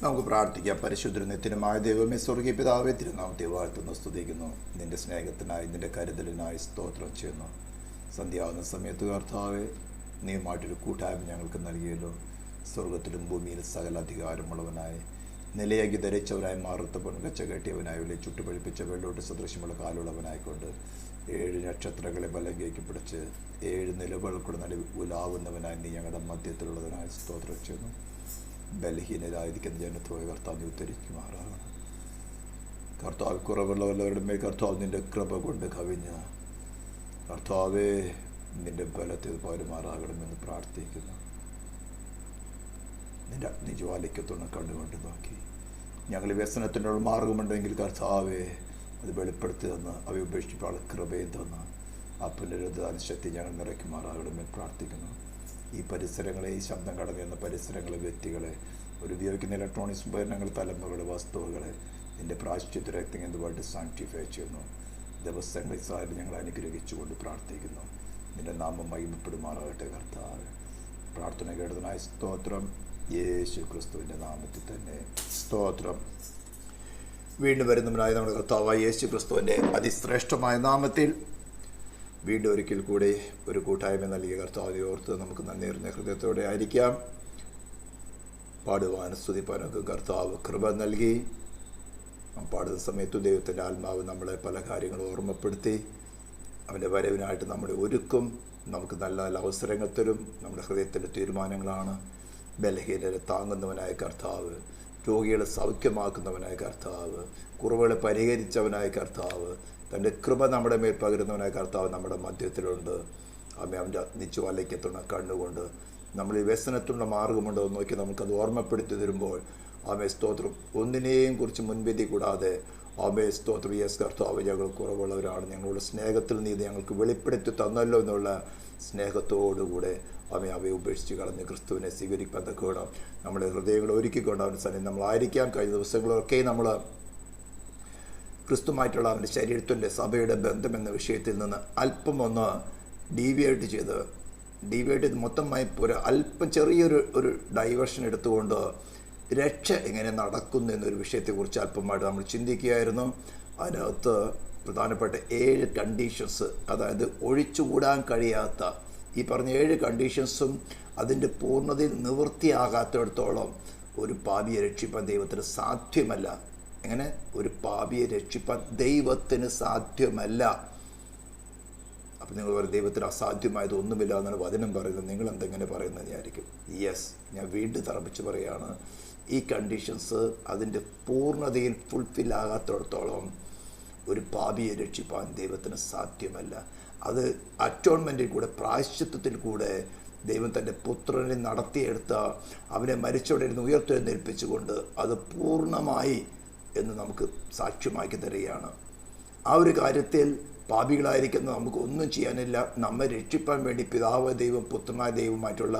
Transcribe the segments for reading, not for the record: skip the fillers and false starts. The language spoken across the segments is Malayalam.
നമുക്ക് പ്രാർത്ഥിക്കാം. പരിശുദ്ധ നിത്യനുമായ ദൈവമേ, സ്വർഗീയ പിതാവേ, തിരുനാമത്തെ വാഴ്ത്തുന്നു, സ്തുതിക്കുന്നു. നിന്റെ സ്നേഹത്തിനായി, നിന്റെ കരുതലിനായി സ്തോത്രം ചെയ്യുന്നു. സന്ധ്യാവുന്ന സമയത്ത് കർത്താവേ, നീയുമായിട്ടൊരു കൂട്ടായ്മ ഞങ്ങൾക്ക് നൽകിയല്ലോ. സ്വർഗത്തിലും ഭൂമിയിലും സകല അധികാരമുള്ളവനായി, നിലയാക്കി ധരിച്ചവനായി, മാറുത്ത പൊൻകച്ച കെട്ടിയവനായി, വലിയ ചുട്ടുപഴിപ്പിച്ച വെള്ളോട്ട് സദൃശ്യമുള്ള കാലുള്ളവനായിക്കൊണ്ട് 7 നക്ഷത്രങ്ങളെ ബലങ്കേക്ക് പിടിച്ച് 7 നിലവിളക്കുടെ നടുവിൽ ഉലാവുന്നവനായി നീ ഞങ്ങളുടെ മധ്യത്തിലുള്ളതിനായി സ്തോത്രം ചെയ്യുന്നു. ബലഹീനരായിരിക്കുന്ന ജനത്തോടെ കർത്താവ് ഉദ്ധരിക്കുമാറാകണം. കർത്താവ് കുറവുള്ളവരുടെ മേൽ കർത്താവ് നിന്റെ കൃപ കൊണ്ട് കവിഞ്ഞ് കർത്താവേ നിന്റെ ബലത്തിൽ പരുമാറാകണമെന്ന് പ്രാർത്ഥിക്കുന്നു. നിന്റെ അഗ്നിജ്വാലയ്ക്കത്തുള്ള കണ്ടുകൊണ്ട് നോക്കി ഞങ്ങൾ വ്യസനത്തിനുള്ള മാർഗമുണ്ടെങ്കിൽ കർത്താവേ അത് വെളിപ്പെടുത്തി തന്ന് അവ ഉപേക്ഷിപ്പാൾ കൃപയും തന്ന് ആ പുനരുദ്ധാന ശക്തി ഞങ്ങൾ നിറയ്ക്കുമാറാകണമെന്ന് പ്രാർത്ഥിക്കുന്നു. ഈ പരിസരങ്ങളെ, ഈ ശബ്ദം കടന്നുവരുന്ന പരിസരങ്ങളെ, വ്യക്തികളെ, ഒരു ഉപയോഗിക്കുന്ന ഇലക്ട്രോണിക്സ് ഉപകരണങ്ങൾ, തലമുറകളെ, വസ്തുക്കളെ നിൻ്റെ പ്രായശ്ചിത്ത രക്തം എന്തുമായിട്ട് സാങ്ക്ടിഫൈ ചെയ്യുന്നു. ദിവസങ്ങളിൽ സാരി ഞങ്ങൾ അനുഗ്രഹിച്ചുകൊണ്ട് പ്രാർത്ഥിക്കുന്നു. നിൻ്റെ നാമം മഹിമപ്പെടുമാറാകട്ടെ കർത്താവ്. പ്രാർത്ഥന കേട്ടതിനായ സ്തോത്രം. യേശു ക്രിസ്തുവിൻ്റെ നാമത്തിൽ തന്നെ സ്തോത്രം. വീണ്ടും വരുന്നവനായ നമ്മുടെ കർത്താവായ യേശു ക്രിസ്തുവിൻ്റെ അതിശ്രേഷ്ഠമായ നാമത്തിൽ വീണ്ടും ഒരിക്കൽ കൂടി ഒരു കൂട്ടായ്മ നൽകിയ കർത്താവിനെ ഓർത്ത് നമുക്ക് നന്ദിയിരുന്ന ഹൃദയത്തോടെ ആയിരിക്കാം. പാടുവാനും സ്തുതിപ്പാനൊക്കെ കർത്താവ് കൃപ നൽകി. പാടുന്ന സമയത്ത് ദൈവത്തിൻ്റെ ആത്മാവ് നമ്മളെ പല കാര്യങ്ങളും ഓർമ്മപ്പെടുത്തി അവൻ്റെ വരവിനായിട്ട് നമ്മുടെ ഒരുക്കും. നമുക്ക് നല്ല നല്ല അവസരങ്ങൾ തരും. നമ്മുടെ ഹൃദയത്തിൻ്റെ തീരുമാനങ്ങളാണ്. ബലഹീനരെ താങ്ങുന്നവനായ കർത്താവ്, രോഗികളെ സൗഖ്യമാക്കുന്നവനായ കർത്താവ്, കുറവുകളെ പരിഹരിച്ചവനായ കർത്താവ്, തൻ്റെ കൃപ നമ്മുടെ മേൽ പകരുന്നവനായ കർത്താവ് നമ്മുടെ മധ്യത്തിലുണ്ട്. അവൻ്റെ അഗ്നിജ്വാലയ്ക്കത്തുള്ള കണ്ണുകൊണ്ട് നമ്മൾ ഈ വ്യസനത്തിലുള്ള മാർഗമുണ്ടോ എന്ന് നോക്കി നമുക്കത് ഓർമ്മപ്പെടുത്തി തരുമ്പോൾ സ്തോത്രം. ഒന്നിനെയും കുറിച്ച് മുൻവിധി കൂടാതെ സ്തോത്രം. യെസ് കർത്താവ്, ഞങ്ങൾ കുറവുള്ളവരാണ്, ഞങ്ങളുടെ സ്നേഹത്തിൽ നീ ഞങ്ങൾക്ക് വെളിപ്പെടുത്തി തന്നല്ലോ എന്നുള്ള സ്നേഹത്തോടുകൂടെ അവയെ ഉപേക്ഷിച്ച് കളഞ്ഞ് ക്രിസ്തുവിനെ സ്വീകരിക്കാൻ തക്കോണം നമ്മുടെ ഹൃദയങ്ങൾ ഒരുക്കിക്കൊണ്ട് അവൻ്റെ സന്നിധി നമ്മളായിരിക്കാം. കഴിഞ്ഞ ദിവസങ്ങളൊക്കെ നമ്മൾ ക്രിസ്തുമായിട്ടുള്ള അവൻ്റെ ശരീരത്തിൻ്റെ സഭയുടെ ബന്ധം എന്ന വിഷയത്തിൽ നിന്ന് അല്പം ഒന്ന് ഡീവിയേറ്റ് ചെയ്ത് മൊത്തമായി അല്പം ചെറിയൊരു ഡൈവേർഷൻ എടുത്തുകൊണ്ട് രക്ഷ എങ്ങനെ നടക്കുന്നു എന്നൊരു വിഷയത്തെക്കുറിച്ച് അല്പമായിട്ട് നമ്മൾ ചിന്തിക്കുകയായിരുന്നു. അതിനകത്ത് പ്രധാനപ്പെട്ട 7 കണ്ടീഷൻസ്, അതായത് ഒഴിച്ചുകൂടാൻ കഴിയാത്ത ഈ പറഞ്ഞ 7 കണ്ടീഷൻസും അതിൻ്റെ പൂർണ്ണതയിൽ നിവൃത്തിയാകാത്തിടത്തോളം ഒരു പാപിയെ രക്ഷിപ്പാൻ ദൈവത്തിന് സാധ്യമല്ല. എങ്ങനെ ഒരു പാപിയെ രക്ഷിപ്പാൻ ദൈവത്തിന് സാധ്യമല്ല. അപ്പം നിങ്ങൾ പറയും ദൈവത്തിന് അസാധ്യമായത് ഒന്നുമില്ല എന്നാണ് വചനം പറയുന്നത്. നിങ്ങൾ എന്തെങ്ങനെ പറയുന്നത് വിചാരിക്കും. യെസ്, ഞാൻ വീണ്ടും തറപ്പിച്ച് പറയുകയാണ്. ഈ കണ്ടീഷൻസ് അതിൻ്റെ പൂർണ്ണതയിൽ ഫുൾഫിൽ ആകാത്തിടത്തോളം ഒരു പാപിയെ രക്ഷിപ്പാൻ ദൈവത്തിന് സാധ്യമല്ല. അത് അറ്റോൺമെൻറ്റിൽ കൂടെ, പ്രായശ്ചിത്തത്തിൽ കൂടെ ദൈവം തൻ്റെ പുത്രനെ നടത്തിയെടുത്ത അവനെ മരിച്ചവിടെ ഇരുന്ന് ഉയർത്തെഴുന്നേൽപ്പിച്ചുകൊണ്ട് അത് പൂർണ്ണമായി എന്ന് നമുക്ക് സാക്ഷ്യമാക്കി തരികയാണ്. ആ ഒരു കാര്യത്തിൽ പാപികളായിരിക്കുന്ന നമുക്ക് ഒന്നും ചെയ്യാനില്ല. നമ്മെ രക്ഷിപ്പാൻ വേണ്ടി പിതാവ് ദൈവം പുത്രനായ ദൈവമായിട്ടുള്ള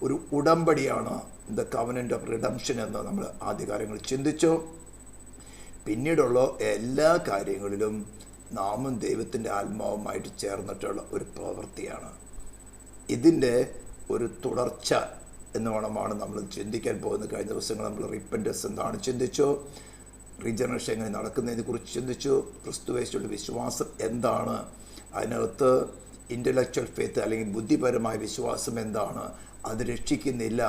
ഒരു ഉടമ്പടിയാണ് ദ കവനൻ്റ് ഓഫ് റിഡംഷൻ എന്ന് നമ്മൾ ആദ്യകാലങ്ങൾ ചിന്തിച്ചു. പിന്നീടുള്ള എല്ലാ കാര്യങ്ങളിലും നാമും ദൈവത്തിൻ്റെ ആത്മാവുമായിട്ട് ചേർന്നിട്ടുള്ള ഒരു പ്രവൃത്തിയാണ്. ഇതിൻ്റെ ഒരു തുടർച്ച എന്നോണമാണ് നമ്മൾ ചിന്തിക്കാൻ പോകുന്നത്. കഴിഞ്ഞ ദിവസങ്ങൾ നമ്മൾ റിപ്പൻറ്റൻസ് എന്താണ് ചിന്തിച്ചു, റീജനറേഷൻ എങ്ങനെ നടക്കുന്നതിനെക്കുറിച്ച് ചിന്തിച്ചു, ക്രിസ്തുവേശുവിൻ്റെ വിശ്വാസം എന്താണ്, അതിനകത്ത് ഇൻ്റലക്ച്വൽ ഫെയ്ത്ത് അല്ലെങ്കിൽ ബുദ്ധിപരമായ വിശ്വാസം എന്താണ്, അത് രക്ഷിക്കുന്നില്ല,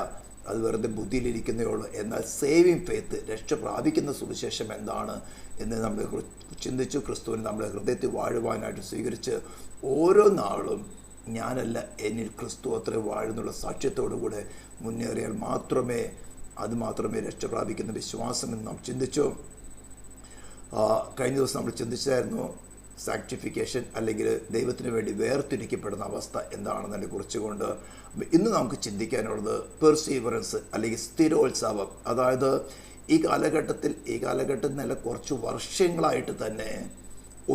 അത് വെറുതെ ബുദ്ധിയിലിരിക്കുന്നേ ഉള്ളൂ, എന്നാൽ സേവിങ് ഫെയ്ത്ത്, രക്ഷ പ്രാപിക്കുന്ന സുവിശേഷം എന്താണ് എന്ന് നമ്മൾ ചിന്തിച്ചു. ക്രിസ്തുവിനെ നമ്മളെ ഹൃദയത്തിൽ വാഴുവാനായിട്ട് സ്വീകരിച്ച് ഓരോ നാളും ഞാനല്ല എന്നിൽ ക്രിസ്തു അത്ര വാഴുന്നുള്ള സാക്ഷ്യത്തോടുകൂടെ മുന്നേറിയാൽ മാത്രമേ രക്ഷ പ്രാപിക്കുന്ന വിശ്വാസം എന്ന് നാം ചിന്തിച്ചു. കഴിഞ്ഞ ദിവസം നമ്മൾ ചിന്തിച്ചായിരുന്നു സാക്ടിഫിക്കേഷൻ അല്ലെങ്കിൽ ദൈവത്തിന് വേണ്ടി വേർതിരിക്കപ്പെടുന്ന അവസ്ഥ എന്താണെന്നതിനെ കുറിച്ചുകൊണ്ട്. ഇന്ന് നമുക്ക് ചിന്തിക്കാനുള്ളത് പെർസീവറൻസ് അല്ലെങ്കിൽ സ്ഥിരോത്സാഹം. അതായത് ഈ കാലഘട്ടത്തിൽ നല്ല കുറച്ച് വർഷങ്ങളായിട്ട് തന്നെ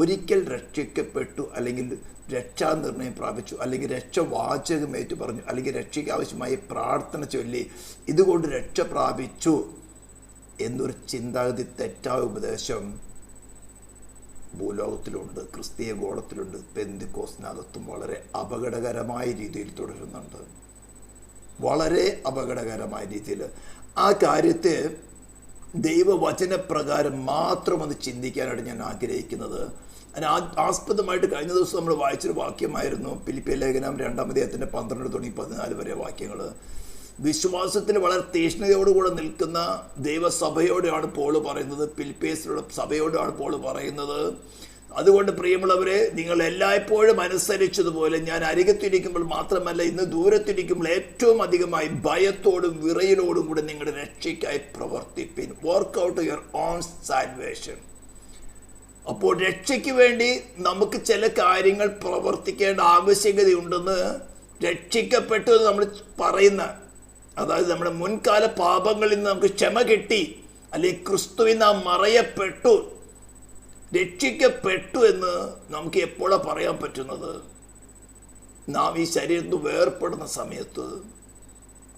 ഒരിക്കൽ രക്ഷിക്കപ്പെട്ടു അല്ലെങ്കിൽ രക്ഷാനിർണയം പ്രാപിച്ചു അല്ലെങ്കിൽ രക്ഷവാചകമേറ്റു പറഞ്ഞു അല്ലെങ്കിൽ രക്ഷയ്ക്ക് ആവശ്യമായി പ്രാർത്ഥന ചൊല്ലി ഇതുകൊണ്ട് രക്ഷ പ്രാപിച്ചു എന്നൊരു ചിന്താഗതി, തെറ്റായ ഉപദേശം ഭൂലോകത്തിലുണ്ട്, ക്രിസ്തീയ ഗോളത്തിലുണ്ട്, പെന്തിക്കോസ്തിനകത്തും വളരെ അപകടകരമായ രീതിയിൽ തുടരുന്നുണ്ട്. വളരെ അപകടകരമായ രീതിയിൽ ആ കാര്യത്തെ ദൈവവചനപ്രകാരം മാത്രം അത് ചിന്തിക്കാനായിട്ട് ഞാൻ ആഗ്രഹിക്കുന്നത്. അതിന് ആസ്പദമായിട്ട് കഴിഞ്ഞ ദിവസം നമ്മൾ വായിച്ചൊരു വാക്യമായിരുന്നു ഫിലിപ്പിയ ലേഖനം 2-ാം അധ്യായത്തിൻ്റെ 12-14 വരെ വാക്യങ്ങൾ. വിശ്വാസത്തിൽ വളരെ തീഷ്ണതയോടുകൂടെ നിൽക്കുന്ന ദൈവസഭയോടാണ് പോൾ പറയുന്നത്, ഫിലിപ്പീസിലുള്ള സഭയോടാണ് പോൾ പറയുന്നത്. അതുകൊണ്ട് പ്രിയമുള്ളവരെ, നിങ്ങൾ എല്ലായ്പ്പോഴും അനുസരിച്ചതുപോലെ ഞാൻ അരികത്തിരിക്കുമ്പോൾ മാത്രമല്ല, ഇന്ന് ദൂരത്തിരിക്കുമ്പോൾ ഏറ്റവും അധികമായി ഭയത്തോടും വിറയലോടും കൂടെ നിങ്ങളുടെ രക്ഷയ്ക്കായി പ്രവർത്തിപ്പിൻ. Work out your own salvation. അപ്പോൾ രക്ഷയ്ക്ക് വേണ്ടി നമുക്ക് ചില കാര്യങ്ങൾ പ്രവർത്തിക്കേണ്ട ആവശ്യകതയുണ്ടെന്ന് രക്ഷിക്കപ്പെട്ടു എന്ന് നമ്മൾ പറയുന്ന, അതായത് നമ്മുടെ മുൻകാല പാപങ്ങളിൽ നിന്ന് നമുക്ക് ക്ഷമ കിട്ടി, അല്ലെങ്കിൽ ക്രിസ്തുവിൽ നാം മറയപ്പെട്ടു, രക്ഷിക്കപ്പെട്ടു എന്ന് നമുക്ക് എപ്പോഴാണ് പറയാൻ പറ്റുന്നത്? നാം ഈ ശരീരത്തിൽ വേർപ്പെടുന്ന സമയത്ത്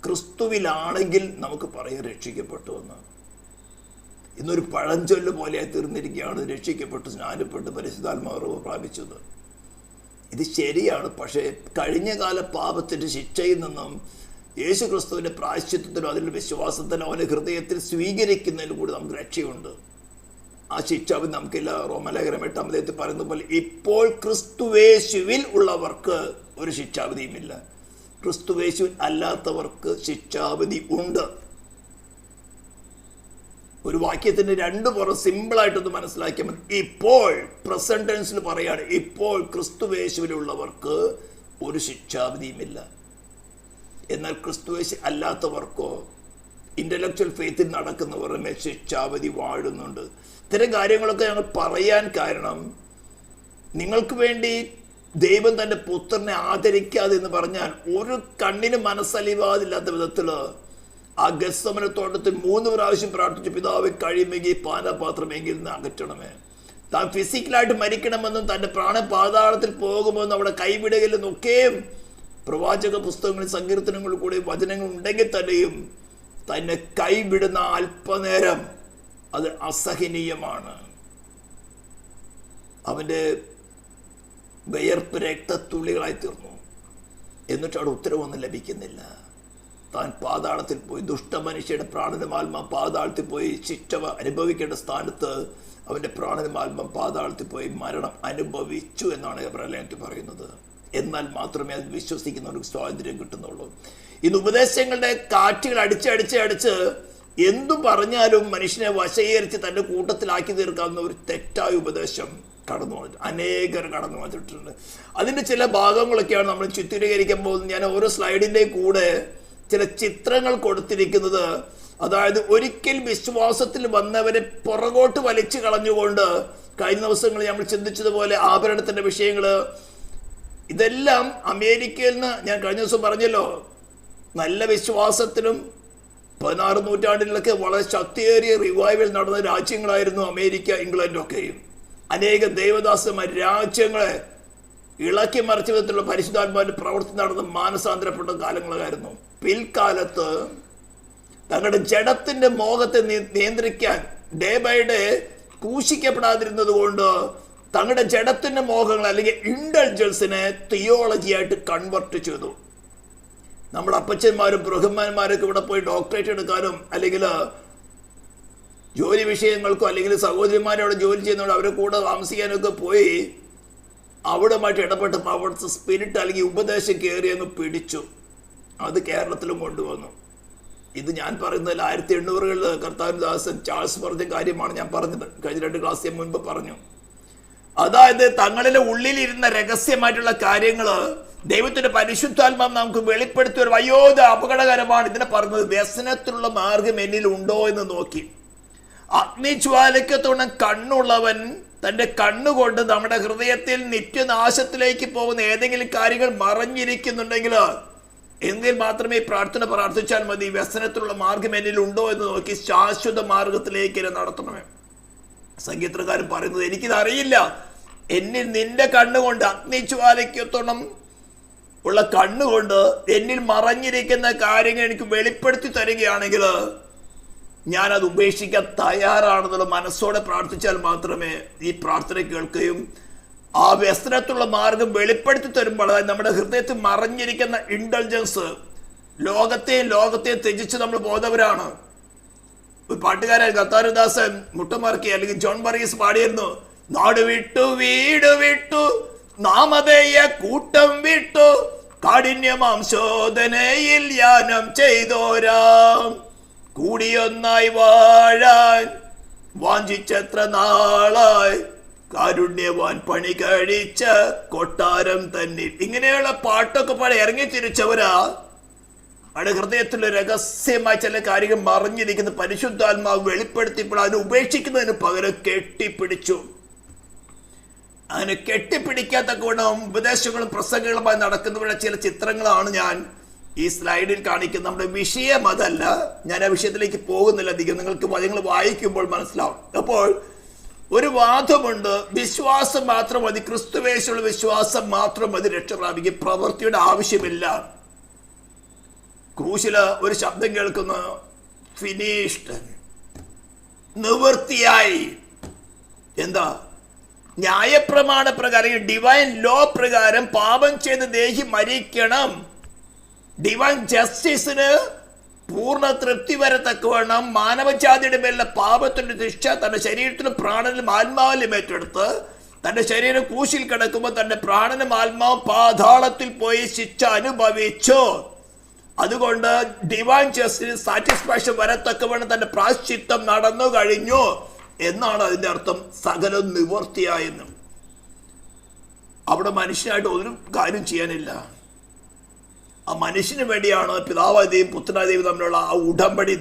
ക്രിസ്തുവിലാണെങ്കിൽ നമുക്ക് പറയാൻ രക്ഷിക്കപ്പെട്ടു എന്ന്. ഇന്നൊരു പഴഞ്ചൊല്ല് പോലെയായി തീർന്നിരിക്കുകയാണ് രക്ഷിക്കപ്പെട്ടു, സ്നാനപ്പെട്ട് പരിശുദ്ധാത്മാവ് പ്രാപിച്ചത്. ഇത് ശരിയാണ്. പക്ഷേ കഴിഞ്ഞ കാല പാപത്തിൻ്റെ ശിക്ഷയിൽ നിന്നും യേശു ക്രിസ്തുവിൻ്റെ പ്രായശ്ചിത്തത്തിലും അതിൻ്റെ വിശ്വാസത്തിലും അവൻ്റെ ഹൃദയത്തിൽ സ്വീകരിക്കുന്നതിലും കൂടി നമുക്ക് രക്ഷയുണ്ട്. ആ ശിക്ഷാവിധി നമുക്കില്ല. റോമലേഖനം 8-ാം അധ്യായത്തിൽ പറയുന്ന പോലെ ഇപ്പോൾ ക്രിസ്തുവേശുവിൽ ഉള്ളവർക്ക് ഒരു ശിക്ഷാവിധിയുമില്ല, ക്രിസ്തുവേശുവിൽ അല്ലാത്തവർക്ക് ശിക്ഷാവിധി ഉണ്ട്. ഒരു വാക്യത്തിന് രണ്ട് പുറം സിമ്പിളായിട്ടൊന്ന് മനസ്സിലാക്കിയാൽ മതി. ഇപ്പോൾ പ്രസന്റ് ടെൻസിൽ പറയാണ്, ഇപ്പോൾ ക്രിസ്തുവേശുവിലുള്ളവർക്ക് ഒരു ശിക്ഷാവിധിയുമില്ല. എന്നാൽ ക്രിസ്തുവേശു അല്ലാത്തവർക്കോ ഇന്റലക്ച്വൽ ഫെയ്ത്തിൽ നടക്കുന്നവരുടെ മേൽ ശിക്ഷാവിധി വാഴുന്നുണ്ട്. ഇത്തരം കാര്യങ്ങളൊക്കെ ഞങ്ങൾ പറയാൻ കാരണം, നിങ്ങൾക്ക് വേണ്ടി ദൈവം തൻ്റെ പുത്രനെ ആദരിക്കാതെ എന്ന് പറഞ്ഞാൽ ഒരു കണ്ണിന് മനസ്സലിവാതില്ലാത്ത വിധത്തിൽ ആ ഗത്സമന തോട്ടത്തിൽ 3 പ്രാവശ്യം പ്രാർത്ഥിച്ചു, പിതാവ് കഴിയുമെങ്കിൽ പാനപാത്രമെങ്കിൽ നിന്ന് അകറ്റണമേ. താൻ ഫിസിക്കലായിട്ട് മരിക്കണമെന്നും തൻ്റെ പ്രാണൻ പാതാളത്തിൽ പോകുമെന്നും അവിടെ കൈവിടുകയില്ലെന്നൊക്കെയും പ്രവാചക പുസ്തകങ്ങളിൽ സങ്കീർത്തനങ്ങളിൽ കൂടി വചനങ്ങൾ ഉണ്ടെങ്കിൽ തന്നെയും തന്നെ കൈവിടുന്ന അല്പനേരം അത് അസഹനീയമാണ്. അവൻ്റെ വിയർപ്പ് രക്തത്തുള്ളികളായി തീർന്നു. എന്നിട്ട് അവിടെ ഉത്തരവൊന്നും ലഭിക്കുന്നില്ല. താൻ പാതാളത്തിൽ പോയി, ദുഷ്ടമനുഷ്യയുടെ പ്രാണനും ആത്മാ പാതാളത്തിൽ പോയി ശിക്ഷ അനുഭവിക്കേണ്ട സ്ഥാനത്ത് അവൻ്റെ പ്രാണനും ആത്മാ പാതാളത്തിൽ പോയി മരണം അനുഭവിച്ചു എന്നാണ് എബ്രായത്തിൽ പറയുന്നത്. എന്നാൽ മാത്രമേ അത് വിശ്വസിക്കുന്നവർക്ക് സ്വാതന്ത്ര്യം കിട്ടുന്നുള്ളൂ. ഇന്ന് ഉപദേശങ്ങളുടെ കാറ്റുകൾ അടിച്ച് എന്തു പറഞ്ഞാലും മനുഷ്യനെ വശീകരിച്ച് തൻ്റെ കൂട്ടത്തിലാക്കി തീർക്കാവുന്ന ഒരു തെറ്റായ ഉപദേശം കടന്നു വന്നിട്ട് അനേകർ കടന്നു വന്നിട്ടുണ്ട്. അതിൻ്റെ ചില ഭാഗങ്ങളൊക്കെയാണ് നമ്മൾ ചിത്രീകരിക്കാൻ പോകുന്നത്. ഞാൻ ഓരോ സ്ലൈഡിൻ്റെയും കൂടെ ചില ചിത്രങ്ങൾ കൊടുത്തിരിക്കുന്നത്. അതായത് ഒരിക്കൽ വിശ്വാസത്തിൽ വന്നവരെ പുറകോട്ട് വലിച്ചു കളഞ്ഞുകൊണ്ട് കഴിഞ്ഞ ദിവസങ്ങളിൽ നമ്മൾ ചിന്തിച്ചതുപോലെ ആഭരണത്തിൻ്റെ വിഷയങ്ങൾ, ഇതെല്ലാം അമേരിക്കയിൽ നിന്ന് ഞാൻ കഴിഞ്ഞ ദിവസം പറഞ്ഞല്ലോ, നല്ല വിശ്വാസത്തിലും 16 നൂറ്റാണ്ടിലൊക്കെ വളരെ ശക്തിയേറിയ റിവൈവൽ നടന്ന രാജ്യങ്ങളായിരുന്നു അമേരിക്ക, ഇംഗ്ലണ്ടൊക്കെയും. അനേക ദൈവദാസന്മാർ രാജ്യങ്ങളെ ഇളക്കി മറിച്ച വിധത്തിലുള്ള പരിശുദ്ധാത്മാവിന്റെ പ്രവൃത്തി നടന്ന് മാനസാന്തരപ്പെട്ട കാലങ്ങളായിരുന്നു. പിൽക്കാലത്ത് തങ്ങളുടെ ജഡത്തിന്റെ മോഹത്തെ നിയന്ത്രിക്കാൻ ഡേ ബൈ ഡേ ക്രൂശിക്കപ്പെടാതിരുന്നത് കൊണ്ട് തങ്ങളുടെ ജഡത്തിന്റെ മോഹങ്ങൾ അല്ലെങ്കിൽ ഇൻഡൾജൻസിനെ തിയോളജിയായിട്ട് കൺവെർട്ട് ചെയ്തു. നമ്മുടെ അപ്പച്ചന്മാരും ബൃഹന്മാന്മാരൊക്കെ ഇവിടെ പോയി ഡോക്ടറേറ്റ് എടുക്കാനും അല്ലെങ്കിൽ ജോലി വിഷയങ്ങൾക്കോ അല്ലെങ്കിൽ സഹോദരിമാരവിടെ ജോലി ചെയ്യുന്നതോടെ അവരെ കൂടെ താമസിക്കാനൊക്കെ പോയി അവിടുമായിട്ട് ഇടപെട്ടപ്പോൾ അവിടുത്തെ സ്പിരിറ്റ് അല്ലെങ്കിൽ ഉപദേശം കയറി അങ്ങ് പിടിച്ചു. അത് കേരളത്തിലും കൊണ്ടുവന്നു. ഇത് ഞാൻ പറയുന്നതിൽ 1800-കളിൽ കർത്താവിൻ ദാസൻ ചാൾസ് പറഞ്ഞ കാര്യമാണ് ഞാൻ പറഞ്ഞത്. കഴിഞ്ഞ 2 ക്ലാസ് ഞാൻ മുൻപ് പറഞ്ഞു. അതായത് തങ്ങളിലെ ഉള്ളിലിരുന്ന രഹസ്യമായിട്ടുള്ള കാര്യങ്ങൾ ദൈവത്തിന്റെ പരിശുദ്ധാത്മാവ് നമുക്ക് വെളിപ്പെടുത്തിയ ഒരു വയോധ അപകടകരമാണ്. ഇതിനെ പറഞ്ഞത് വ്യസനത്തിലുള്ള മാർഗം എന്നിൽ ഉണ്ടോ എന്ന് നോക്കി. അഗ്നിജ്വാലയ്ക്കത്തോണം കണ്ണുള്ളവൻ തൻ്റെ കണ്ണുകൊണ്ട് നമ്മുടെ ഹൃദയത്തിൽ നിത്യനാശത്തിലേക്ക് പോകുന്ന ഏതെങ്കിലും കാര്യങ്ങൾ മറഞ്ഞിരിക്കുന്നുണ്ടെങ്കിൽ എങ്കിൽ മാത്രമേ പ്രാർത്ഥന പ്രാർത്ഥിച്ചാൽ മതി. വ്യസനത്തിലുള്ള മാർഗം എന്നിൽ ഉണ്ടോ എന്ന് നോക്കി ശാശ്വത മാർഗത്തിലേക്ക് എന്നെ നടത്തണമേ. സംഗീതക്കാരൻ പറയുന്നത്, എനിക്കിതറിയില്ല, എന്നിൽ നിന്റെ കണ്ണുകൊണ്ട് അഗ്നിജ്വാലയ്ക്കത്തോണം ഉള്ള കണ്ണുകൊണ്ട് എന്നിൽ മറഞ്ഞിരിക്കുന്ന കാര്യങ്ങൾ എനിക്ക് വെളിപ്പെടുത്തി തരികയാണെങ്കിൽ ഞാനത് ഉപേക്ഷിക്കാൻ തയ്യാറാണെന്നുള്ള മനസ്സോടെ പ്രാർത്ഥിച്ചാൽ മാത്രമേ ഈ പ്രാർത്ഥന കേൾക്കുകയും ആ വ്യസനത്തുള്ള മാർഗം വെളിപ്പെടുത്തി തരുമ്പോൾ, അതായത് നമ്മുടെ ഹൃദയത്തിൽ മറഞ്ഞിരിക്കുന്ന ഇൻഡൾജൻസ്, ലോകത്തെയും ത്യജിച്ച് നമ്മൾ പോയവരാണ്. ഒരു പാട്ടുകാരൻ കർത്താരദാസൻ മുട്ടമറക്കി അല്ലെങ്കിൽ ജോൺ ബറീസ് പാടിയിരുന്നു, നാട് വിട്ടു വീട് വിട്ടു നാമധേയ കൂട്ടം വിട്ടു കാഠിന്യമാം ശോധനയിൽ യാനം ചെയ്തോരാം കൂടിയൊന്നായി വാഴാൻ വാഞ്ചിച്ചെത്ര നാളായി കാരുണ്യവാൻ പണി കഴിച്ച കൊട്ടാരം തന്നെ. ഇങ്ങനെയുള്ള പാട്ടൊക്കെ പാടി ഇറങ്ങി തിരിച്ചവരാ അവിടെ ഹൃദയത്തിൽ രഹസ്യമായി ചില കാര്യങ്ങൾ മറിഞ്ഞിരിക്കുന്ന പരിശുദ്ധാത്മാവ് വെളിപ്പെടുത്തിയപ്പോൾ അതിനെ ഉപേക്ഷിക്കുന്നതിന് പകരം കെട്ടിപ്പിടിച്ചു. അതിനെ കെട്ടിപ്പിടിക്കാത്തക്കവണ്ണം ഉപദേശങ്ങളും പ്രസംഗങ്ങളുമായി നടക്കുന്നവരുടെ ചില ചിത്രങ്ങളാണ് ഞാൻ ഈ സ്ലൈഡിൽ കാണിക്കുന്നത്. നമ്മുടെ വിഷയം അതല്ല, ഞാൻ ആ വിഷയത്തിലേക്ക് പോകുന്നില്ല അധികം, നിങ്ങൾക്ക് വചനങ്ങൾ വായിക്കുമ്പോൾ മനസ്സിലാവും. അപ്പോൾ ഒരു വാദമുണ്ട്, വിശ്വാസം മാത്രം മതി, ക്രിസ്തുവേശുള്ള വിശ്വാസം മാത്രം മതി രക്ഷ പ്രാപിക്കും, പ്രവൃത്തിയുടെ ആവശ്യമില്ല. ക്രൂശില് ഒരു ശബ്ദം കേൾക്കുന്നു, ഫിനിഷ്ഡ്, നിവൃത്തിയായി. എന്താ? ന്യായപ്രമാണ പ്രകാരം, ഡിവൈൻ ലോ പ്രകാരം പാപം ചെയ്ത് ദേഹി മരിക്കണം. ഡിവൈൻ ജസ്റ്റിസിന് പൂർണ്ണ തൃപ്തി വരത്തക്കവണ്ണം മാനവജാതിയുടെ മേലുള്ള പാപത്തിന്റെ ശിക്ഷ തന്റെ ശരീരത്തിലും പ്രാണനിലും ആത്മാവിലും ഏറ്റെടുത്ത് തന്റെ ശരീരം ക്രൂശിൽ കിടക്കുമ്പോൾ തന്റെ പ്രാണനും ആത്മാവും പാതാളത്തിൽ പോയി ശിക്ഷ അനുഭവിച്ചു. അതുകൊണ്ട് ഡിവൈൻ ജസ്റ്റിസ് സാറ്റിസ്ഫാക്ഷൻ വരത്തക്കവണ്ണം തന്റെ പ്രായശ്ചിത്തം നടന്നു കഴിഞ്ഞു എന്നാണ് അതിന്റെ അർത്ഥം. സകലം നിവൃത്തിയായെന്നും. അവിടെ മനുഷ്യനായിട്ട് ഒരു കാര്യം ചെയ്യാനില്ല. ആ മനുഷ്യന് വേണ്ടിയാണ് പിതാവാദിയും പുത്രനാദിയും തമ്മിലുള്ള ആ ഉടമ്പടി,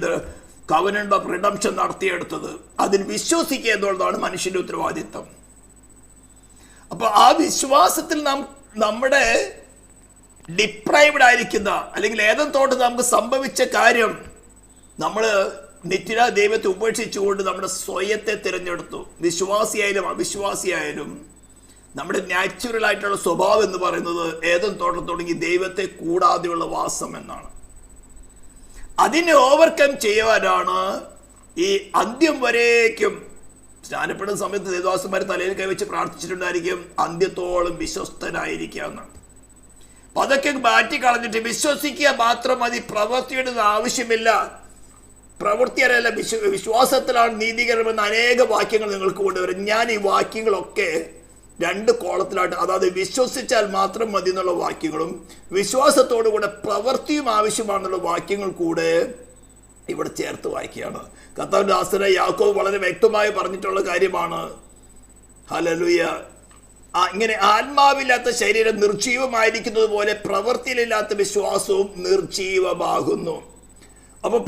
കവനന്റ് ഓഫ് റിഡംഷൻ നടത്തിയെടുത്തത്. അതിൽ വിശ്വസിക്കുക എന്നുള്ളതാണ് മനുഷ്യന്റെ ഉത്തരവാദിത്വം. അപ്പൊ ആ വിശ്വാസത്തിൽ നമ്മുടെ ഡിപ്രൈവ്ഡ് ആയിരിക്കുന്ന അല്ലെങ്കിൽ ഏതും തോട്ട് നമുക്ക് സംഭവിച്ച കാര്യം, നമ്മൾ നിത്യത ദൈവത്തെ ഉപേക്ഷിച്ചുകൊണ്ട് നമ്മുടെ സ്വയത്തെ തിരഞ്ഞെടുത്തു. വിശ്വാസിയായാലും അവിശ്വാസിയായാലും നമ്മുടെ നാച്ചുറൽ ആയിട്ടുള്ള സ്വഭാവം എന്ന് പറയുന്നത് ഏതും തോട്ടം തുടങ്ങി ദൈവത്തെ കൂടാതെയുള്ള വാസം എന്നാണ്. അതിനെ ഓവർകം ചെയ്യുവാനാണ് ഈ അന്ത്യം വരേക്കും സ്നാനപ്പെടുന്ന സമയത്ത് ദേവദാസന്മാരെ തലയിൽ കൈവച്ച് പ്രാർത്ഥിച്ചിട്ടുണ്ടായിരിക്കും, അന്ത്യത്തോളം വിശ്വസ്തനായിരിക്കുക എന്നാണ്. അപ്പൊ അതൊക്കെ മാറ്റി കളഞ്ഞിട്ട് വിശ്വസിക്കുക മാത്രം മതി, പ്രവൃത്തിയുടെ ആവശ്യമില്ല. പ്രവൃത്തി അറിയല്ല, വിശ്വാസത്തിലാണ് നീതീകരണമെന്ന അനേക വാക്യങ്ങൾ നിങ്ങൾക്ക് കൊണ്ടുവരും. ഞാൻ ഈ വാക്യങ്ങളൊക്കെ രണ്ട് കോളത്തിലായിട്ട്, അതായത് വിശ്വസിച്ചാൽ മാത്രം മതി എന്നുള്ള വാക്യങ്ങളും വിശ്വാസത്തോടു കൂടെ പ്രവൃത്തിയും ആവശ്യമാണെന്നുള്ള വാക്യങ്ങൾ കൂടെ ഇവിടെ ചേർത്ത് വായിക്കുകയാണ്. കർത്താവിന്റെ ദാസനായ യാക്കോബ് വളരെ വ്യക്തമായി പറഞ്ഞിട്ടുള്ള കാര്യമാണ്. ഹല്ലേലൂയ. ഇങ്ങനെ ആത്മാവില്ലാത്ത ശരീരം നിർജീവമായിരിക്കുന്നത് പോലെ പ്രവൃത്തിയിലില്ലാത്ത വിശ്വാസവും നിർജീവമാകുന്നു. അപ്പൊ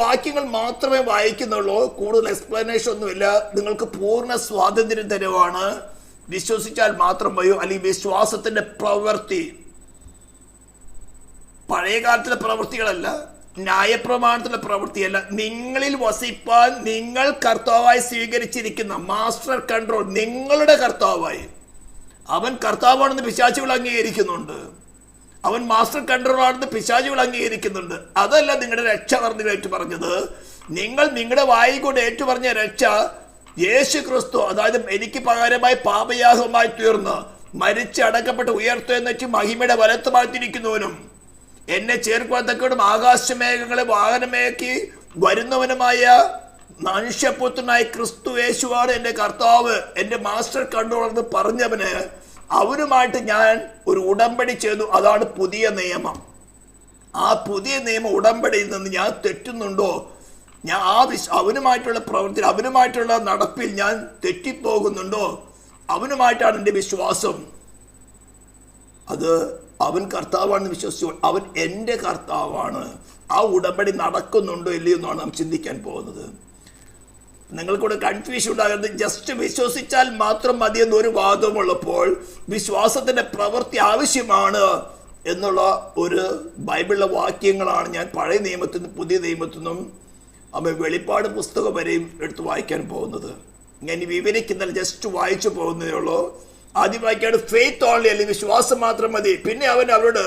വാക്യങ്ങൾ മാത്രമേ വായിക്കുന്നുള്ളൂ, കൂടുതൽ എക്സ്പ്ലനേഷൻ ഒന്നുമില്ല. നിങ്ങൾക്ക് പൂർണ്ണ സ്വാതന്ത്ര്യം തരുവാണ്. വിശ്വസിച്ചാൽ മാത്രം മതിയോ, അല്ലെങ്കിൽ വിശ്വാസത്തിന്റെ പ്രവൃത്തി, പഴയ കാലത്തിലെ പ്രവൃത്തികളല്ല, ന്യായപ്രമാണത്തിലെ പ്രവൃത്തിയല്ല, നിങ്ങളിൽ വസിപ്പാൻ നിങ്ങൾ കർത്താവായി സ്വീകരിച്ചിരിക്കുന്ന മാസ്റ്റർ കൺട്രോൾ, നിങ്ങളുടെ കർത്താവായി. അവൻ കർത്താവാണെന്ന് പിശാചുകൾ അംഗീകരിക്കുന്നുണ്ട്, അവൻ മാസ്റ്റർ കൺട്രോൾ ആണെന്ന് പിശാചുകൾ അംഗീകരിക്കുന്നുണ്ട്. അതല്ല നിങ്ങളുടെ രക്ഷ പറഞ്ഞു പറഞ്ഞത്. നിങ്ങൾ നിങ്ങളുടെ വായി കൊണ്ട് ഏറ്റുപറഞ്ഞ രക്ഷ യേശു ക്രിസ്തു, അതായത് എനിക്ക് പകരമായി പാപയാഗമായി തീർന്ന് മരിച്ച് അടക്കപ്പെട്ട് ഉയർത്തെന്നിട്ട് മഹിമയുടെ വലത്തുമാറ്റിരിക്കുന്നവനും എന്നെ ചേർക്കുവാൻ തക്കവണ്ണം ആകാശമേഘങ്ങളെ വാഹനമേക്കി വരുന്നവനുമായ മനുഷ്യപുത്രനായ ക്രിസ്തു യേശുവാണ് എൻ്റെ കർത്താവ്, എൻ്റെ മാസ്റ്റർ കൺട്രോൾ എന്ന് പറഞ്ഞവന് അവരുമായിട്ട് ഞാൻ ഒരു ഉടമ്പടി ചെയ്തു. അതാണ് പുതിയ നിയമം. ആ പുതിയ നിയമം ഉടമ്പടിയിൽ നിന്ന് ഞാൻ തെറ്റുന്നുണ്ടോ, ഞാൻ അവനുമായിട്ടുള്ള പ്രവൃത്തി, അവനുമായിട്ടുള്ള നടപ്പിൽ ഞാൻ തെറ്റിപ്പോകുന്നുണ്ടോ, അവനുമായിട്ടാണ് എൻ്റെ വിശ്വാസം. അത് അവൻ കർത്താവാണെന്ന് വിശ്വസിച്ചു, അവൻ എൻ്റെ കർത്താവാണ്. ആ ഉടമ്പടി നടക്കുന്നുണ്ടോ ഇല്ലയോ എന്നാണ് നാം ചിന്തിക്കാൻ പോകുന്നത്. നിങ്ങൾക്കൂടെ കൺഫ്യൂഷൻ ഉണ്ടാകരുത്. ജസ്റ്റ് വിശ്വസിച്ചാൽ മാത്രം മതി എന്നൊരു വാദമുള്ളപ്പോൾ വിശ്വാസത്തിന്റെ പ്രവൃത്തി ആവശ്യമാണ് എന്നുള്ള ഒരു ബൈബിളിലെ വാക്യങ്ങളാണ് ഞാൻ പഴയ നിയമത്തിൽ നിന്നും പുതിയ നിയമത്തിൽ നിന്നും വെളിപ്പാട് പുസ്തകം വരെയും എടുത്ത് വായിക്കാൻ പോകുന്നത്. ഞാൻ വിവരിക്കുന്നില്ല, ജസ്റ്റ് വായിച്ചു പോകുന്നതേ ഉള്ളൂ. ആദ്യം വായിക്കാണ് ഫെയ്ത്ത് ഓൺലി, അല്ലെങ്കിൽ വിശ്വാസം മാത്രം മതി. പിന്നെ അവൻ അവരോട്,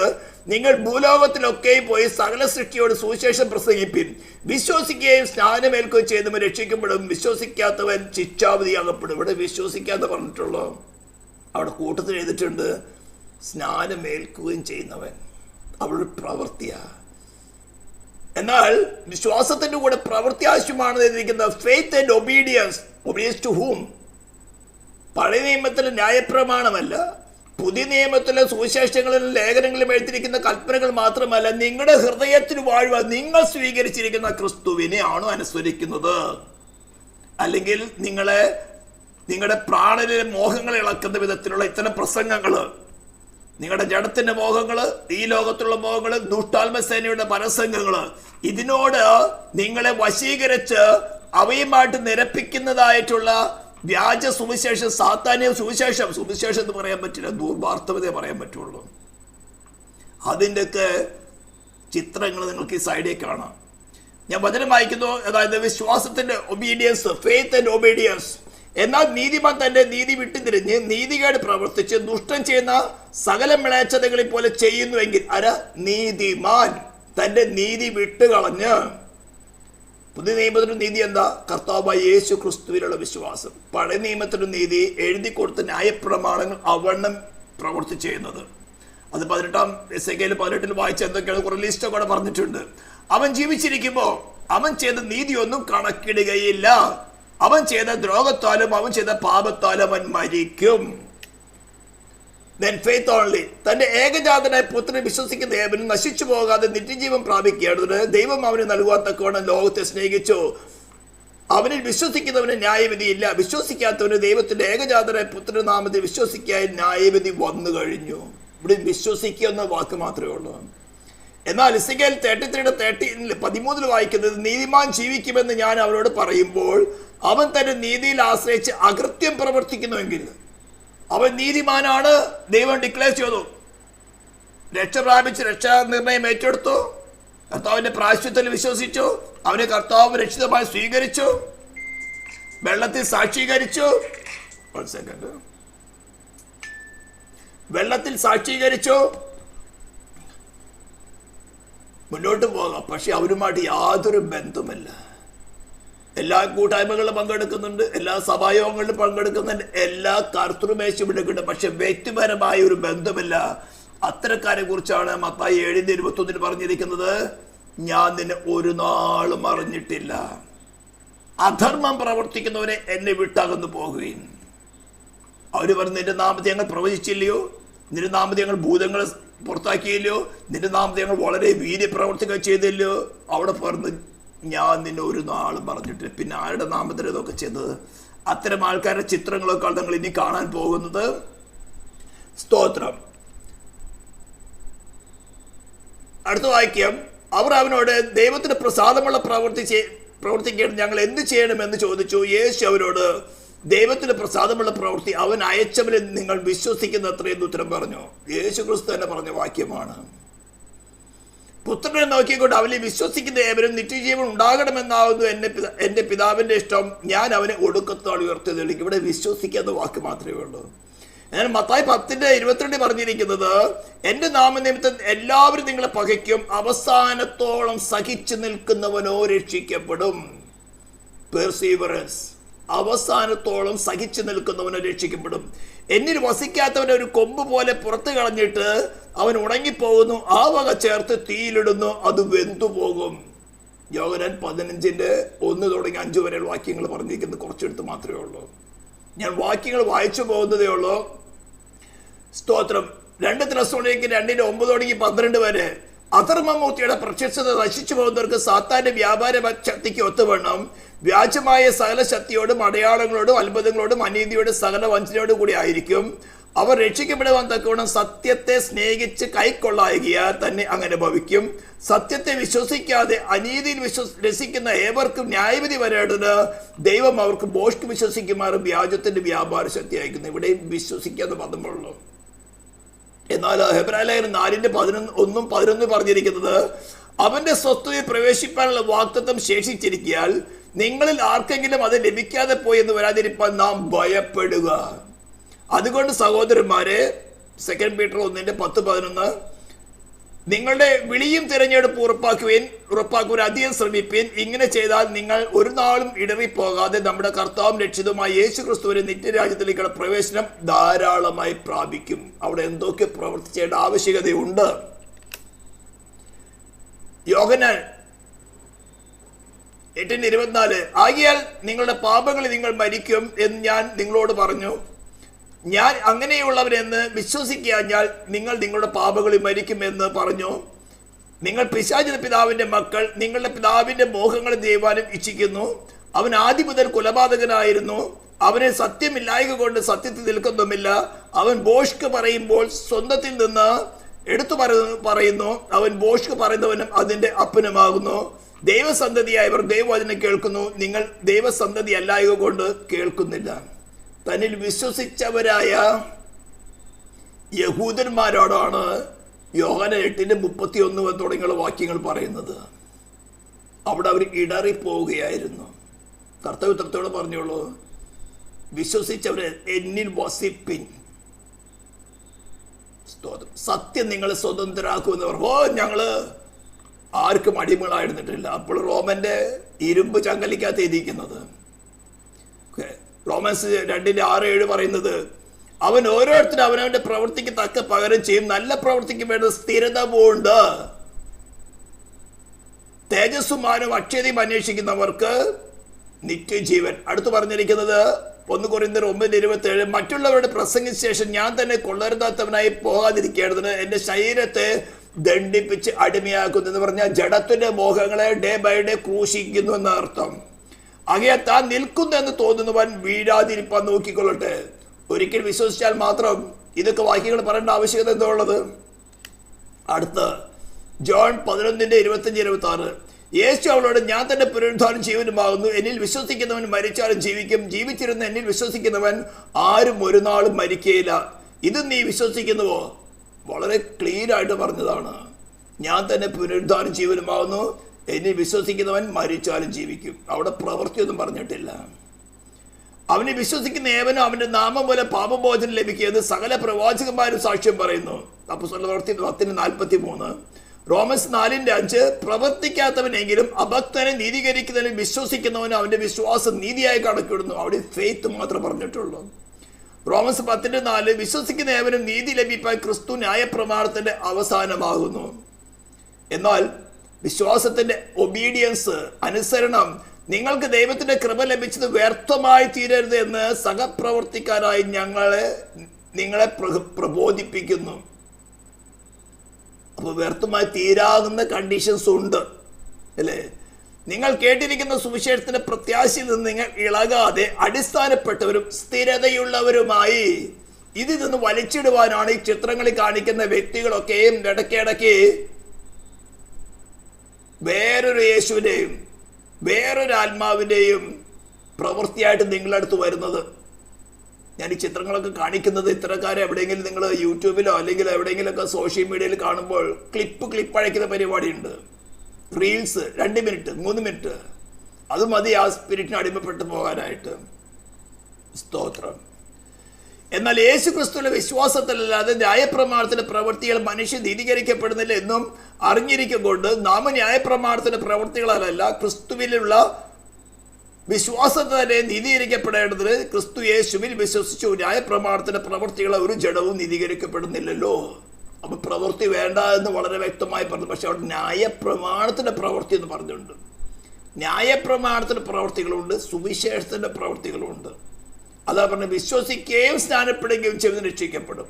നിങ്ങൾ ഭൂലോകത്തിലൊക്കെയും പോയി സകല സൃഷ്ടിയോട് സുവിശേഷം പ്രസംഗിപ്പിൻ, വിശ്വസിക്കുകയും സ്നാനമേൽക്കുകയും ചെയ്തവൻ രക്ഷിക്കപ്പെടും, വിശ്വസിക്കാത്തവൻ ശിക്ഷാവിധിയാകപ്പെടും. ഇവിടെ വിശ്വസിക്കാതെ പറഞ്ഞിട്ടുള്ളൂ, അവിടെ കൂട്ടത്തിൽ എഴുതിയിട്ടുണ്ട് സ്നാനമേൽക്കുകയും ചെയ്യുന്നവൻ. അവരുടെ പ്രവൃത്തിയാ. എന്നാൽ വിശ്വാസത്തിന്റെ കൂടെ പ്രവൃത്തി ആവശ്യമാണ് എഴുതിയിരിക്കുന്നത്. Faith and obedience. Obedience to whom? പഴയ നിയമത്തിലെ ന്യായപ്രമാണമല്ല, പുതിയ നിയമത്തിലെ സുവിശേഷങ്ങളിലും ലേഖനങ്ങളിലും എഴുതിയിരിക്കുന്ന കൽപ്പനകൾ മാത്രമല്ല, നിങ്ങളുടെ ഹൃദയത്തിൽ വാഴുവാൻ നിങ്ങൾ സ്വീകരിച്ചിരിക്കുന്ന ക്രിസ്തുവിനെ ആണോ അനുസരിക്കുന്നത്? അല്ലെങ്കിൽ നിങ്ങളുടെ പ്രാണനിലെ മോഹങ്ങളെ ഇളക്കുന്ന വിധത്തിലുള്ള ഇത്തരം പ്രസംഗങ്ങൾ, നിങ്ങളുടെ ജഡത്തിന്റെ മോഹങ്ങള്, ഈ ലോകത്തുള്ള മോഹങ്ങള്, ദുഷ്ടാത്മസേനയുടെ പരസംഗങ്ങള്, ഇതിനോട് നിങ്ങളെ വശീകരിച്ച് അവയുമായിട്ട് നിരപ്പിക്കുന്നതായിട്ടുള്ള വ്യാജ സുവിശേഷം, സാത്താന്യ സുവിശേഷം എന്ന് പറയാൻ പറ്റില്ല, ദുർവാർത്തവതയെ പറയാൻ പറ്റുള്ളൂ. അതിൻ്റെയൊക്കെ ചിത്രങ്ങൾ നിങ്ങൾക്ക് ഈ സൈഡിൽ കാണാം. ഞാൻ വചനം വായിക്കുന്നു. അതായത് വിശ്വാസത്തിന്റെ ഒബീഡിയൻസ്, ഫെയ്ത്ത് ആൻഡ് ഒബീഡിയൻസ്. എന്നാൽ നീതിമാൻ തന്റെ നീതി വിട്ടുതിരിഞ്ഞ് നീതികേട് പ്രവർത്തിച്ച് ദുഷ്ടം ചെയ്യുന്ന സകല മിളച്ചതകളെ പോലെ ചെയ്യുന്നുവെങ്കിൽ നീതിമാൻ തന്റെ നീതി വിട്ടുകളഞ്ഞ്. പുതിയ നിയമത്തിന്റെ നീതി എന്താ? കർത്താവായ യേശു ക്രിസ്തുവിലുള്ള വിശ്വാസം. പഴയ നിയമത്തിന്റെ നീതി എഴുതി കൊടുത്ത ന്യായപ്രമാണങ്ങൾ അവണ്ണം പ്രവർത്തിച്ച് ചെയ്യുന്നത്. അത് 18 വായിച്ച എന്തൊക്കെയാണ് കുറെ ലിസ്റ്റൊക്കെ കൂടെ പറഞ്ഞിട്ടുണ്ട്. അവൻ ജീവിച്ചിരിക്കുമ്പോൾ അവൻ ചെയ്ത നീതിയൊന്നും കണക്കിടുകയില്ല. അവൻ ചെയ്ത ദ്രോഹത്താലും അവൻ ചെയ്ത പാപത്താലും അവൻ മരിക്കും. Then faith only. തന്റെ ഏകജാതനായ പുത്രനെ വിശ്വസിക്കുന്ന ഏവനും നശിച്ചു പോകാതെ നിത്യജീവൻ പ്രാപിക്കേണ്ടതിന് ദൈവം അവന് നൽകുവാൻ തക്കവണ്ണം ലോകത്തെ സ്നേഹിച്ചു. അവനിൽ വിശ്വസിക്കുന്നവന് ന്യായവിധിയില്ല. വിശ്വസിക്കാത്തവന് ദൈവത്തിന്റെ ഏകജാതനായ പുത്രന്റെ നാമത്തിൽ വിശ്വസിക്കാൻ ന്യായവിധി വന്നു കഴിഞ്ഞു. ഇവിടെ വിശ്വസിക്കുക എന്ന വാക്ക് മാത്രമേ ഉള്ളൂ. എന്നാൽ ഇസഖേൽ 33 വായിക്കുന്നത്, നീതിമാൻ ജീവിക്കുമെന്ന് ഞാൻ അവരോട് പറയുമ്പോൾ അവൻ തന്റെ നീതിയിൽ ആശ്രയിച്ച് അകൃത്യം പ്രവർത്തിക്കുന്നുവെങ്കിൽ അവൻ നീതിമാനാണ്. ദൈവം ഡിക്ലെയർ ചെയ്തു. രക്ഷ പ്രാപിച്ച് രക്ഷാ നിർണയം ഏറ്റെടുത്തു. കർത്താവിന്റെ പ്രായശ്ചിത്തത്തിൽ വിശ്വസിച്ചു. അവനെ കർത്താവ് രക്ഷിതമായി സ്വീകരിച്ചു. വെള്ളത്തിൽ സാക്ഷീകരിച്ചു. വെള്ളത്തിൽ സാക്ഷീകരിച്ചു. മുന്നോട്ട് പോകാം. പക്ഷെ അവരുമായിട്ട് യാതൊരു ബന്ധമില്ല. എല്ലാ കൂട്ടായ്മകളിലും പങ്കെടുക്കുന്നുണ്ട്, എല്ലാ സഭായോഗങ്ങളിലും പങ്കെടുക്കുന്നുണ്ട്, എല്ലാ കർത്തൃമേശയും എടുക്കുന്നുണ്ട്. പക്ഷെ വ്യക്തിപരമായ ഒരു ബന്ധമില്ല. അത്തരക്കാരെ കുറിച്ചാണ് മത്തായി 7:21 പറഞ്ഞിരിക്കുന്നത്, ഞാൻ നിന്നെ ഒരു നാളും അറിഞ്ഞിട്ടില്ല. അധർമ്മം പ്രവർത്തിക്കുന്നവരെ എന്നെ വിട്ടകന്നു പോകുകയും. അവര് പറഞ്ഞു, നിന്റെ നാമത്തെ ഞങ്ങൾ പ്രവചിച്ചില്ലയോ? നിന്റെ നാമത്തെ ഞങ്ങൾ ഭൂതങ്ങളെ പുറത്താക്കിയില്ലയോ? നിന്റെ നാമത്തെ ഞങ്ങൾ വളരെ വീര്യപ്രവർത്തികൾ ചെയ്തില്ലയോ? അവിടെ പറഞ്ഞു, ഞാൻ നിന്നെ ഒരു നാളും പറഞ്ഞിട്ടില്ല. പിന്നെ ആരുടെ നാമത്തിൽ ഇതൊക്കെ ചെയ്തത്? അത്തരം ആൾക്കാരുടെ ചിത്രങ്ങളൊക്കെ നിങ്ങൾ ഇനി കാണാൻ പോകുന്നത്. സ്തോത്രം. അടുത്ത വാക്യം, അവർ അവനോട് ദൈവത്തിന് പ്രസാദമുള്ള പ്രവർത്തിക്കേണ്ട ഞങ്ങൾ എന്ത് ചെയ്യണമെന്ന് ചോദിച്ചു. യേശു അവരോട്, ദൈവത്തിന് പ്രസാദമുള്ള പ്രവൃത്തി അവൻ അയച്ചവരിൽ നിങ്ങൾ വിശ്വസിക്കുന്ന അത്രയെന്ന് ഉത്തരം പറഞ്ഞു. യേശു ക്രിസ്തു തന്നെ പറഞ്ഞ വാക്യമാണ്. പുത്രനെ നോക്കിക്കൊണ്ട് അവനെ വിശ്വസിക്കുന്ന ഏവരും നിത്യജീവൻ ഉണ്ടാകണമെന്നാവുന്നു എന്റെ പിതാവിന്റെ ഇഷ്ടം. ഞാൻ അവനെ ഒടുക്കത്താൾ ഉയർത്തി തെളിക്കും. ഇവിടെ വിശ്വസിക്കുന്ന വാക്ക് മാത്രമേ ഉള്ളൂ. എന്നാൽ മത്തായി 10:22 പറഞ്ഞിരിക്കുന്നത്, എന്റെ നാമനിമിത്തം എല്ലാവരും നിങ്ങളെ പകയ്ക്കും, അവസാനത്തോളം സഹിച്ചു നിൽക്കുന്നവനോ രക്ഷിക്കപ്പെടും. പെർസീവറൻസ്. അവസാനത്തോളം സഹിച്ചു നിൽക്കുന്നവനോ രക്ഷിക്കപ്പെടും. എന്നിൽ വസിക്കാത്തവനെ ഒരു കൊമ്പ് പോലെ പുറത്തു കളഞ്ഞിട്ട് അവൻ ഉണങ്ങിപ്പോകുന്നു, ആ വക ചേർത്ത് തീയിലിടുന്നു, അത് വെന്തുപോകും. യോഹന്നാൻ 15:1 തുടങ്ങി 5 വരെയുള്ള വാക്യങ്ങൾ പറഞ്ഞിരിക്കുന്നത് കുറച്ചെടുത്ത് മാത്രമേ ഉള്ളൂ. ഞാൻ വാക്യങ്ങൾ വായിച്ചു പോകുന്നതേ ഉള്ളൂ. സ്തോത്രം. 2 തെസ്സലോനിക്കർ 2:9 തുടങ്ങി 12 വരെ, അധർമ്മമൂർത്തിയുടെ പ്രത്യക്ഷത നശിച്ചു പോകുന്നവർക്ക് സാത്താന്റെ വ്യാപാര ശക്തിക്ക് ഒത്തുവണ്ണം വ്യാജമായ സകല ശക്തിയോടും അടയാളങ്ങളോടും അത്ഭുതങ്ങളോടും അനീതിയോടും സകല വഞ്ചനയോടും കൂടി ആയിരിക്കും. അവർ രക്ഷിക്കപ്പെടുവാൻ തക്കവണ്ണം സത്യത്തെ സ്നേഹിച്ച് കൈക്കൊള്ളായികയാൽ തന്നെ അങ്ങനെ ഭവിക്കും. സത്യത്തെ വിശ്വസിക്കാതെ അനീതിയിൽ രസിക്കുന്ന ഏവർക്കും ന്യായവിധി വരേണ്ടത് ദൈവം അവർക്ക് ഭോഷ്ക് വിശ്വസിക്കുമാറും വ്യാജത്തിന്റെ വ്യാപാര ശക്തി അയക്കുന്നു. ഇവിടെയും വിശ്വസിക്കാതെ പദമുള്ളൂ. എന്നാൽ ഹെബ്രായലേഖനം 4:11 പറഞ്ഞിരിക്കുന്നത്, അവന്റെ സ്വത്വയിൽ പ്രവേശിപ്പാനുള്ള വാഗ്ദത്തം ശേഷിച്ചിരിക്കാൻ നിങ്ങളിൽ ആർക്കെങ്കിലും അത് ലഭിക്കാതെ പോയി എന്ന് വരാതിരിപ്പാൻ നാം ഭയപ്പെടുക. അതുകൊണ്ട് സഹോദരന്മാരെ, 2 പീറ്റർ 1:10-11, നിങ്ങളുടെ വിളിയും തിരഞ്ഞെടുപ്പ് ഉറപ്പാക്കുവാൻ അധികം ശ്രമിപ്പീൻ. ഇങ്ങനെ ചെയ്താൽ നിങ്ങൾ ഒരു നാളും ഇടറിപ്പോകാതെ നമ്മുടെ കർത്താവും രക്ഷിതവുമായ യേശു ക്രിസ്തുവിന്റെ നിത്യരാജ്യത്തിലേക്കുള്ള പ്രവേശനം ധാരാളമായി പ്രാപിക്കും. അവിടെ എന്തൊക്കെ പ്രവർത്തിച്ചേണ്ട ആവശ്യകതയുണ്ട്. യോഹന്നാൻ 8:24 ആകിയാൽ നിങ്ങളുടെ പാപങ്ങളിൽ നിങ്ങൾ മരിക്കും എന്ന് ഞാൻ നിങ്ങളോട് പറഞ്ഞു. ഞാൻ അങ്ങനെയുള്ളവരെന്ന് വിശ്വസിക്കാഞ്ഞാൽ നിങ്ങൾ നിങ്ങളുടെ പാപങ്ങളിൽ മരിക്കുമെന്ന് പറഞ്ഞു. നിങ്ങൾ പിശാചിന്റെ പിതാവിന്റെ മക്കൾ. നിങ്ങളുടെ പിതാവിന്റെ മോഹങ്ങൾ ചെയ്യുവാനും ഇച്ഛിക്കുന്നു. അവൻ ആദ്യം മുതൽ കൊലപാതകനായിരുന്നു. അവനെ സത്യമില്ലായ്ക കൊണ്ട് സത്യത്തിൽ നിൽക്കുന്നുമില്ല. അവൻ ബോഷ്ക്ക് പറയുമ്പോൾ സ്വന്തത്തിൽ നിന്ന് എടുത്തു പറയുന്നു. അവൻ ബോഷ്ക്ക് പറയുന്നവനും അതിന്റെ അപ്പനുമാകുന്നു. ദൈവസന്തതിയായവർ ദൈവവചനം കേൾക്കുന്നു. നിങ്ങൾ ദൈവസന്തതി അല്ലായക കൊണ്ട് കേൾക്കുന്നില്ല. തന്നിൽ വിശ്വസിച്ചവരായ യഹൂദന്മാരോടാണ് യോഹന്നാൻ 8:31 തുടങ്ങിയുള്ള വാക്യങ്ങൾ പറയുന്നത്. അവിടെ അവർ ഇടറിപ്പോവുകയായിരുന്നു. കർത്താവ് ഇത്രത്തോടെ പറഞ്ഞോളൂ, വിശ്വസിച്ചവരെ എന്നിൽ വസിപ്പിൻ. സത്യം നിങ്ങളെ സ്വതന്ത്രരാക്കുമെന്ന് പറഞ്ഞു. ഞങ്ങള് ആർക്കും അടിമകളായിരുന്നിട്ടില്ല. അപ്പോൾ റോമന്റെ ഇരുമ്പ് ചങ്കലിക്കകത്ത് എഴുതിയിരിക്കുന്നത്. റോമൻസ് 2:6-7 പറയുന്നത്, അവൻ ഓരോരുത്തരും അവനവന്റെ പ്രവൃത്തിക്ക് തക്ക പകരം ചെയ്യും. നല്ല പ്രവൃത്തിക്ക് വേണ്ട സ്ഥിരത കൊണ്ട് തേജസ്സുമാനും അക്ഷയതയും അന്വേഷിക്കുന്നവർക്ക് നിത്യജീവൻ. അടുത്ത് പറഞ്ഞിരിക്കുന്നത് 1 കൊരിന്ത്യർ 9:27, മറ്റുള്ളവരുടെ പ്രസംഗിച്ച ശേഷം ഞാൻ തന്നെ കൊള്ളരുതാത്തവനായി പോകാതിരിക്കേണ്ടതിന് എന്റെ ശരീരത്തെ ദണ്ഡിപ്പിച്ച് അടിമയാക്കുന്നു എന്ന് പറഞ്ഞാൽ ജഡത്തിന്റെ മോഹങ്ങളെ ഡേ ബൈ ഡേ ക്രൂശിക്കുന്നു എന്ന അർത്ഥം. ആകയാൽ താൻ നിൽക്കുന്നു എന്ന് തോന്നുന്നവൻ വീഴാതിരിപ്പാൻ നോക്കിക്കൊള്ളട്ടെ. ഒരിക്കൽ വിശ്വസിച്ചാൽ മാത്രം ഇതൊക്കെ വാക്യങ്ങൾ പറയേണ്ട ആവശ്യകത എന്താ ഉള്ളത്? അടുത്ത് ജോൺ 11:25-26, യേശു അവളോട്, ഞാൻ തന്നെ പുനരുദ്ധാനം ജീവനുമാകുന്നു. എന്നിൽ വിശ്വസിക്കുന്നവൻ മരിച്ചാലും ജീവിക്കും. ജീവിച്ചിരുന്ന എന്നിൽ വിശ്വസിക്കുന്നവൻ ആരും ഒരു നാളും മരിക്കുകയില്ല. ഇത് നീ വിശ്വസിക്കുന്നുവോ? വളരെ ക്ലീൻ ആയിട്ട് പറഞ്ഞതാണ്. ഞാൻ തന്നെ പുനരുദ്ധാനം ജീവനുമാകുന്നു. എന്നിൽ വിശ്വസിക്കുന്നവൻ മരിച്ചാലും ജീവിക്കും. അവിടെ പ്രവൃത്തിയൊന്നും പറഞ്ഞിട്ടില്ല. അവനെ വിശ്വസിക്കുന്ന ഏവനും അവന്റെ നാമം പോലെ പാപമോചനം ലഭിക്കുന്നത് സകല പ്രവാചകന്മാരും സാക്ഷ്യം പറയുന്നു. അപ്പോസ്തലപ്രവൃത്തി 10:43. റോമൻസ് 4:5, പ്രവർത്തിക്കാത്തവനെങ്കിലും അഭക്തനെ നീതീകരിക്കുന്നതിന് വിശ്വസിക്കുന്നവന് അവന്റെ വിശ്വാസം നീതിയായി കണക്കിടുന്നു. അവിടെ ഫെയ്ത്ത് മാത്രം പറഞ്ഞിട്ടുള്ളൂ. റോമൻസ് 10:4, വിശ്വസിക്കുന്ന ഏവനും നീതി ലഭിപ്പാൻ ക്രിസ്തു ന്യായപ്രമാണത്തിന്റെ അവസാനമാകുന്നു. എന്നാൽ വിശ്വാസത്തിന്റെ ഒബീഡിയൻസ്, അനുസരണം, നിങ്ങൾക്ക് ദൈവത്തിന്റെ കൃപ ലഭിച്ചത് വ്യർത്ഥമായി തീരരുത് എന്ന് സഹപ്രവർത്തിക്കാരായി നിങ്ങളെ പ്രബോധിപ്പിക്കുന്നു. അപ്പോൾ വ്യർത്ഥമായി തീരാകുന്ന കണ്ടീഷൻസ് ഉണ്ട് അല്ലേ? നിങ്ങൾ കേട്ടിരിക്കുന്ന സുവിശേഷത്തിന്റെ പ്രത്യാശയിൽ നിന്ന് നിങ്ങൾ ഇളകാതെ അടിസ്ഥാനപ്പെട്ടവരും സ്ഥിരതയുള്ളവരുമായി ഇതിൽ നിന്ന് വലിച്ചിടുവാനാണ് ഈ ചിത്രങ്ങളിൽ കാണിക്കുന്ന വ്യക്തികളൊക്കെയും ഇടയ്ക്കിടയ്ക്ക് വേറൊരു യേശുവിൻ്റെയും വേറൊരു ആത്മാവിൻ്റെയും പ്രവൃത്തിയായിട്ട് നിങ്ങളുടെ അടുത്ത് വരുന്നത്. ഞാൻ ഈ ചിത്രങ്ങളൊക്കെ കാണിക്കുന്നത് ഇത്തരക്കാരെ എവിടെയെങ്കിലും നിങ്ങൾ യൂട്യൂബിലോ അല്ലെങ്കിൽ എവിടെയെങ്കിലുമൊക്കെ സോഷ്യൽ മീഡിയയിൽ കാണുമ്പോൾ ക്ലിപ്പ് അയക്കുന്ന പരിപാടിയുണ്ട്. റീൽസ് 2 മിനിറ്റ് 3 മിനിറ്റ്, അത് മതി ആ സ്പിരിറ്റിന് അടിമപ്പെട്ടു പോകാനായിട്ട്. സ്തോത്രം. എന്നാൽ യേശു ക്രിസ്തുവിന്റെ വിശ്വാസത്തിലല്ലാതെ ന്യായപ്രമാണത്തിന്റെ പ്രവൃത്തികൾ മനുഷ്യ നീതീകരിക്കപ്പെടുന്നില്ല എന്നും അറിഞ്ഞിരിക്കൊണ്ട് നാം ന്യായപ്രമാണത്തിന്റെ പ്രവൃത്തികളല്ല ക്രിസ്തുവിലുള്ള വിശ്വാസത്തെ തന്നെ നീതീകരിക്കപ്പെടേണ്ടതിന് ക്രിസ്തു യേശുവിൽ വിശ്വസിച്ചു. ന്യായപ്രമാണത്തിന്റെ പ്രവൃത്തികളെ ഒരു ജഡവും നീതീകരിക്കപ്പെടുന്നില്ലല്ലോ. അപ്പൊ പ്രവൃത്തി വേണ്ട എന്ന് വളരെ വ്യക്തമായി പറഞ്ഞു. പക്ഷെ അവിടെ ന്യായപ്രമാണത്തിന്റെ പ്രവൃത്തി എന്ന് പറഞ്ഞിട്ടുണ്ട്. ന്യായപ്രമാണത്തിന്റെ പ്രവൃത്തികളുണ്ട്, സുവിശേഷത്തിന്റെ പ്രവൃത്തികളുണ്ട്. അതാ പറഞ്ഞ വിശ്വസിക്കുകയും സ്നാനപ്പെടുകയും ചെയ്ത് രക്ഷിക്കപ്പെടും.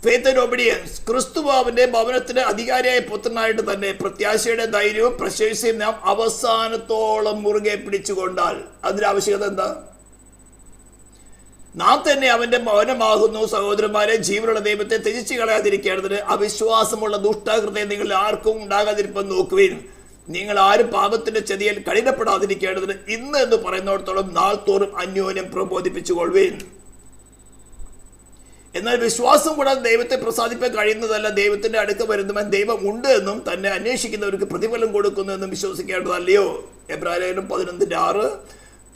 Faith and obedience. ക്രിസ്തുവിന്റെ ഭവനത്തിന്റെ അധികാരിയായ പുത്രനായിട്ട് തന്നെ പ്രത്യാശയുടെ ധൈര്യവും പ്രശംസയും നാം അവസാനത്തോളം മുറുകെ പിടിച്ചുകൊണ്ടാൽ അതിന്റെ ആവശ്യകത എന്താ? നാം തന്നെ അവന്റെ ഭവനമാകുന്നു. സഹോദരന്മാരെ, ജീവനുള്ള ദൈവത്തെ ത്യജിച്ചു കളയാതിരിക്കേണ്ടതിന് അവിശ്വാസമുള്ള ദുഷ്ടഹൃദയം നിങ്ങൾ ആർക്കും ഉണ്ടാകാതിരിപ്പം നോക്കുവിൻ. നിങ്ങൾ ആരും പാപത്തിന്റെ ചതിയിൽ കഠിനപ്പെടാതിരിക്കേണ്ടതിന് ഇന്ന് എന്ന് പറയുന്നിടത്തോളം നാൾ തോറും അന്യോന്യം പ്രബോധിപ്പിച്ചുകൊള്ളുവിൻ. എന്നാൽ വിശ്വാസം കൂടാതെ ദൈവത്തെ പ്രസാദിപ്പാൻ കഴിയുന്നതല്ല. ദൈവത്തിന്റെ അടുക്ക വരുന്നവൻ ദൈവം ഉണ്ട് എന്നും തന്നെ അന്വേഷിക്കുന്നവർക്ക് പ്രതിഫലം കൊടുക്കുന്നു എന്നും വിശ്വസിക്കേണ്ടതല്ലയോ? എബ്രായലേഖനം 11:6,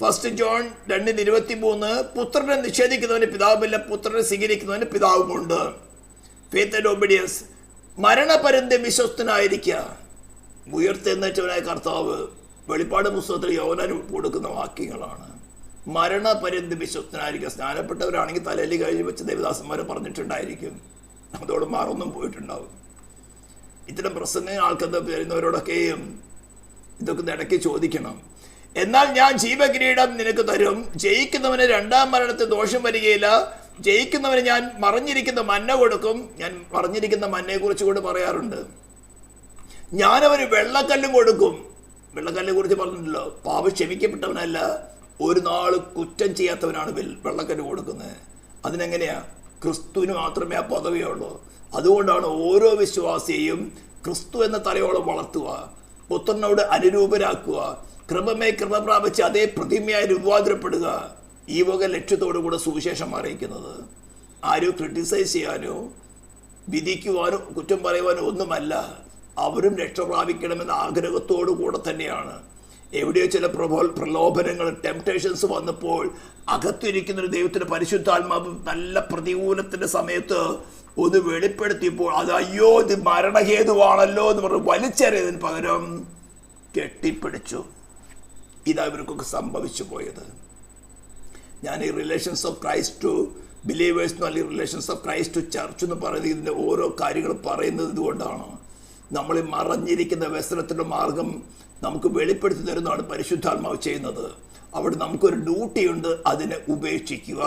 1 ജോൺ 2:23, പുത്രനെ നിഷേധിക്കുന്നവന് പിതാവില്ല, പുത്രനെ സ്വീകരിക്കുന്നവന് പിതാവുമുണ്ട്. Faith and obedience. മരണപര്യന്തം വിശ്വസ്തനായിരിക്കുക. ഉയർത്തെഴുന്നേറ്റവനായ കർത്താവ് വെളിപ്പാട് പുസ്തകത്തിൽ യോഹന്നാന് കൊടുക്കുന്ന വാക്യങ്ങളാണ്. മരണപര്യന്തം വിശ്വസ്തനായിരിക്കുക. സ്നാനപ്പെട്ടവരാണെങ്കിൽ തലയിൽ കഴിഞ്ഞ് വെച്ച് ദേവദാസന്മാർ പറഞ്ഞിട്ടുണ്ടായിരിക്കും, അതോട് മാറൊന്നും പോയിട്ടുണ്ടാവും. ഇത്തരം പ്രസംഗം ആൾക്കെന്താ വരുന്നവരോടൊക്കെയും ഇതൊക്കെ ഇടയ്ക്ക് ചോദിക്കണം. എന്നാൽ ഞാൻ ജീവകിരീടം നിനക്ക് തരും, ജയിക്കുന്നവന് രണ്ടാം മരണത്തിൽ ദോഷം വരികയില്ല, ജയിക്കുന്നവന് ഞാൻ മറഞ്ഞിരിക്കുന്ന മന്ന കൊടുക്കും. ഞാൻ മറഞ്ഞിരിക്കുന്ന മന്നയെ കുറിച്ച് കൂടെ പറയാറുണ്ട്. ഞാനവന് വെള്ളക്കല്ലും കൊടുക്കും. വെള്ളക്കല്ലിനെ കുറിച്ച് പറഞ്ഞിട്ടുണ്ടല്ലോ. പാപം ക്ഷമിക്കപ്പെട്ടവനല്ല, ഒരു നാൾ കുറ്റം ചെയ്യാത്തവനാണ് വെള്ളക്കല്ല് കൊടുക്കുന്നത്. അതിനെങ്ങനെയാ? ക്രിസ്തുവിന് മാത്രമേ ആ പദവിയുള്ളൂ. അതുകൊണ്ടാണ് ഓരോ വിശ്വാസിയെയും ക്രിസ്തു എന്ന തലയോളം വളർത്തുക, പുത്രനോട് അനുരൂപരാക്കുക, കൃപമേ കൃപ പ്രാപിച്ച് അതേ പ്രതിമയായി രൂപാന്തരപ്പെടുക. ഈ വക ലക്ഷ്യത്തോടു കൂടെ സുവിശേഷം അറിയിക്കുന്നത്. ആരും ക്രിട്ടിസൈസ് ചെയ്യാനോ വിധിക്കുവാനോ കുറ്റം പറയുവാനോ ഒന്നുമല്ല. അവരും രക്ഷ പ്രാപിക്കണമെന്ന ആഗ്രഹത്തോടു കൂടെ തന്നെയാണ്. എവിടെയോ ചില പ്രലോഭനങ്ങൾ, ടെംപ്ടേഷൻസ് വന്നപ്പോൾ അകത്തിരിക്കുന്നൊരു ദൈവത്തിൻ്റെ പരിശുദ്ധാത്മാവ് നല്ല പ്രതികൂലത്തിൻ്റെ സമയത്ത് ഒന്ന് വെളിപ്പെടുത്തിയപ്പോൾ അത് അയ്യോ ഇത് മരണഹേതുവാണല്ലോ എന്ന് പറഞ്ഞ് വലിച്ചെറിയതിന് പകരം കെട്ടിപ്പിടിച്ചു. ഇതാ ഇവർക്കൊക്കെ സംഭവിച്ചു പോയത്. ഞാൻ ഈ relations of Christ to believers എന്ന് അല്ലെങ്കിൽ relations of Christ to church എന്ന് പറയുന്നത് ഇതിൻ്റെ ഓരോ കാര്യങ്ങൾ പറയുന്നത് ഇതുകൊണ്ടാണ്. നമ്മൾ മറഞ്ഞിരിക്കുന്ന വ്യസനത്തിൻ്റെ മാർഗം നമുക്ക് വെളിപ്പെടുത്തി തരുന്നതാണ് പരിശുദ്ധാത്മാവ് ചെയ്യുന്നത്. അവിടെ നമുക്കൊരു ഡ്യൂട്ടിയുണ്ട്, അതിനെ ഉപേക്ഷിക്കുക.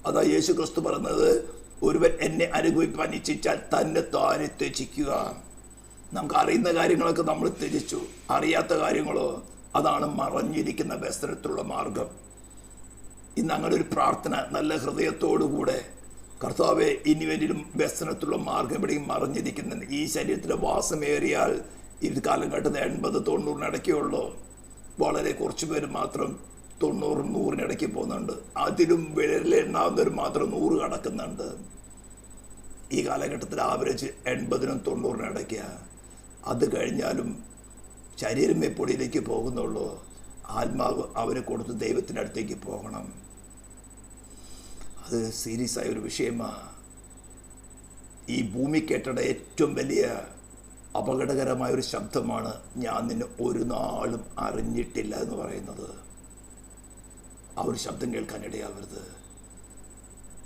അതാ യേശു ക്രിസ്തു പറയുന്നത്, ഒരുവൻ എന്നെ അനുഭവിക്കാൻ ഇച്ഛിച്ചാൽ തന്നെ താനെ ത്യജിക്കുക. നമുക്ക് അറിയുന്ന കാര്യങ്ങളൊക്കെ നമ്മൾ ത്യജിച്ചു, അറിയാത്ത കാര്യങ്ങളോ അതാണ് മറഞ്ഞിരിക്കുന്ന വ്യസനത്തിലുള്ള മാർഗം. ഇന്ന് അങ്ങനെ ഒരു പ്രാർത്ഥന നല്ല ഹൃദയത്തോടുകൂടെ, കർത്താവെ ഇനിവരിലും വ്യസനത്തിലുള്ള മാർഗം എവിടെയും മറഞ്ഞിരിക്കുന്നുണ്ട്. ഈ ശരീരത്തിലെ വാസമേറിയാൽ ഈ കാലഘട്ടത്തിൽ 80-90 ഇടയ്ക്കുള്ളൂ. വളരെ കുറച്ച് പേര് മാത്രം 90-100 പോകുന്നുണ്ട്. അതിലും വിരലെണ്ണാവുന്നവർ മാത്രം 100 കടക്കുന്നുണ്ട്. ഈ കാലഘട്ടത്തിൽ ആവറേജ് 80-90 ഇടയ്ക്കാണ്. അത് കഴിഞ്ഞാലും ശരീരമേ പൊടിയിലേക്ക് പോകുന്നുള്ളൂ. ആത്മാവ് അവരെ കൊടുത്ത് ദൈവത്തിൻ്റെ അടുത്തേക്ക് പോകണം. അത് സീരിയസ് ആയ ഒരു വിഷയമാണ്. ഈ ഭൂമി കേട്ട ഏറ്റവും വലിയ അപകടകരമായ ഒരു ശബ്ദമാണ് ഞാൻ നിന്നെ ഒരു നാളും അറിഞ്ഞിട്ടില്ല എന്ന് പറയുന്നത്. ആ ഒരു ശബ്ദം കേൾക്കാനിടയാവരുത്.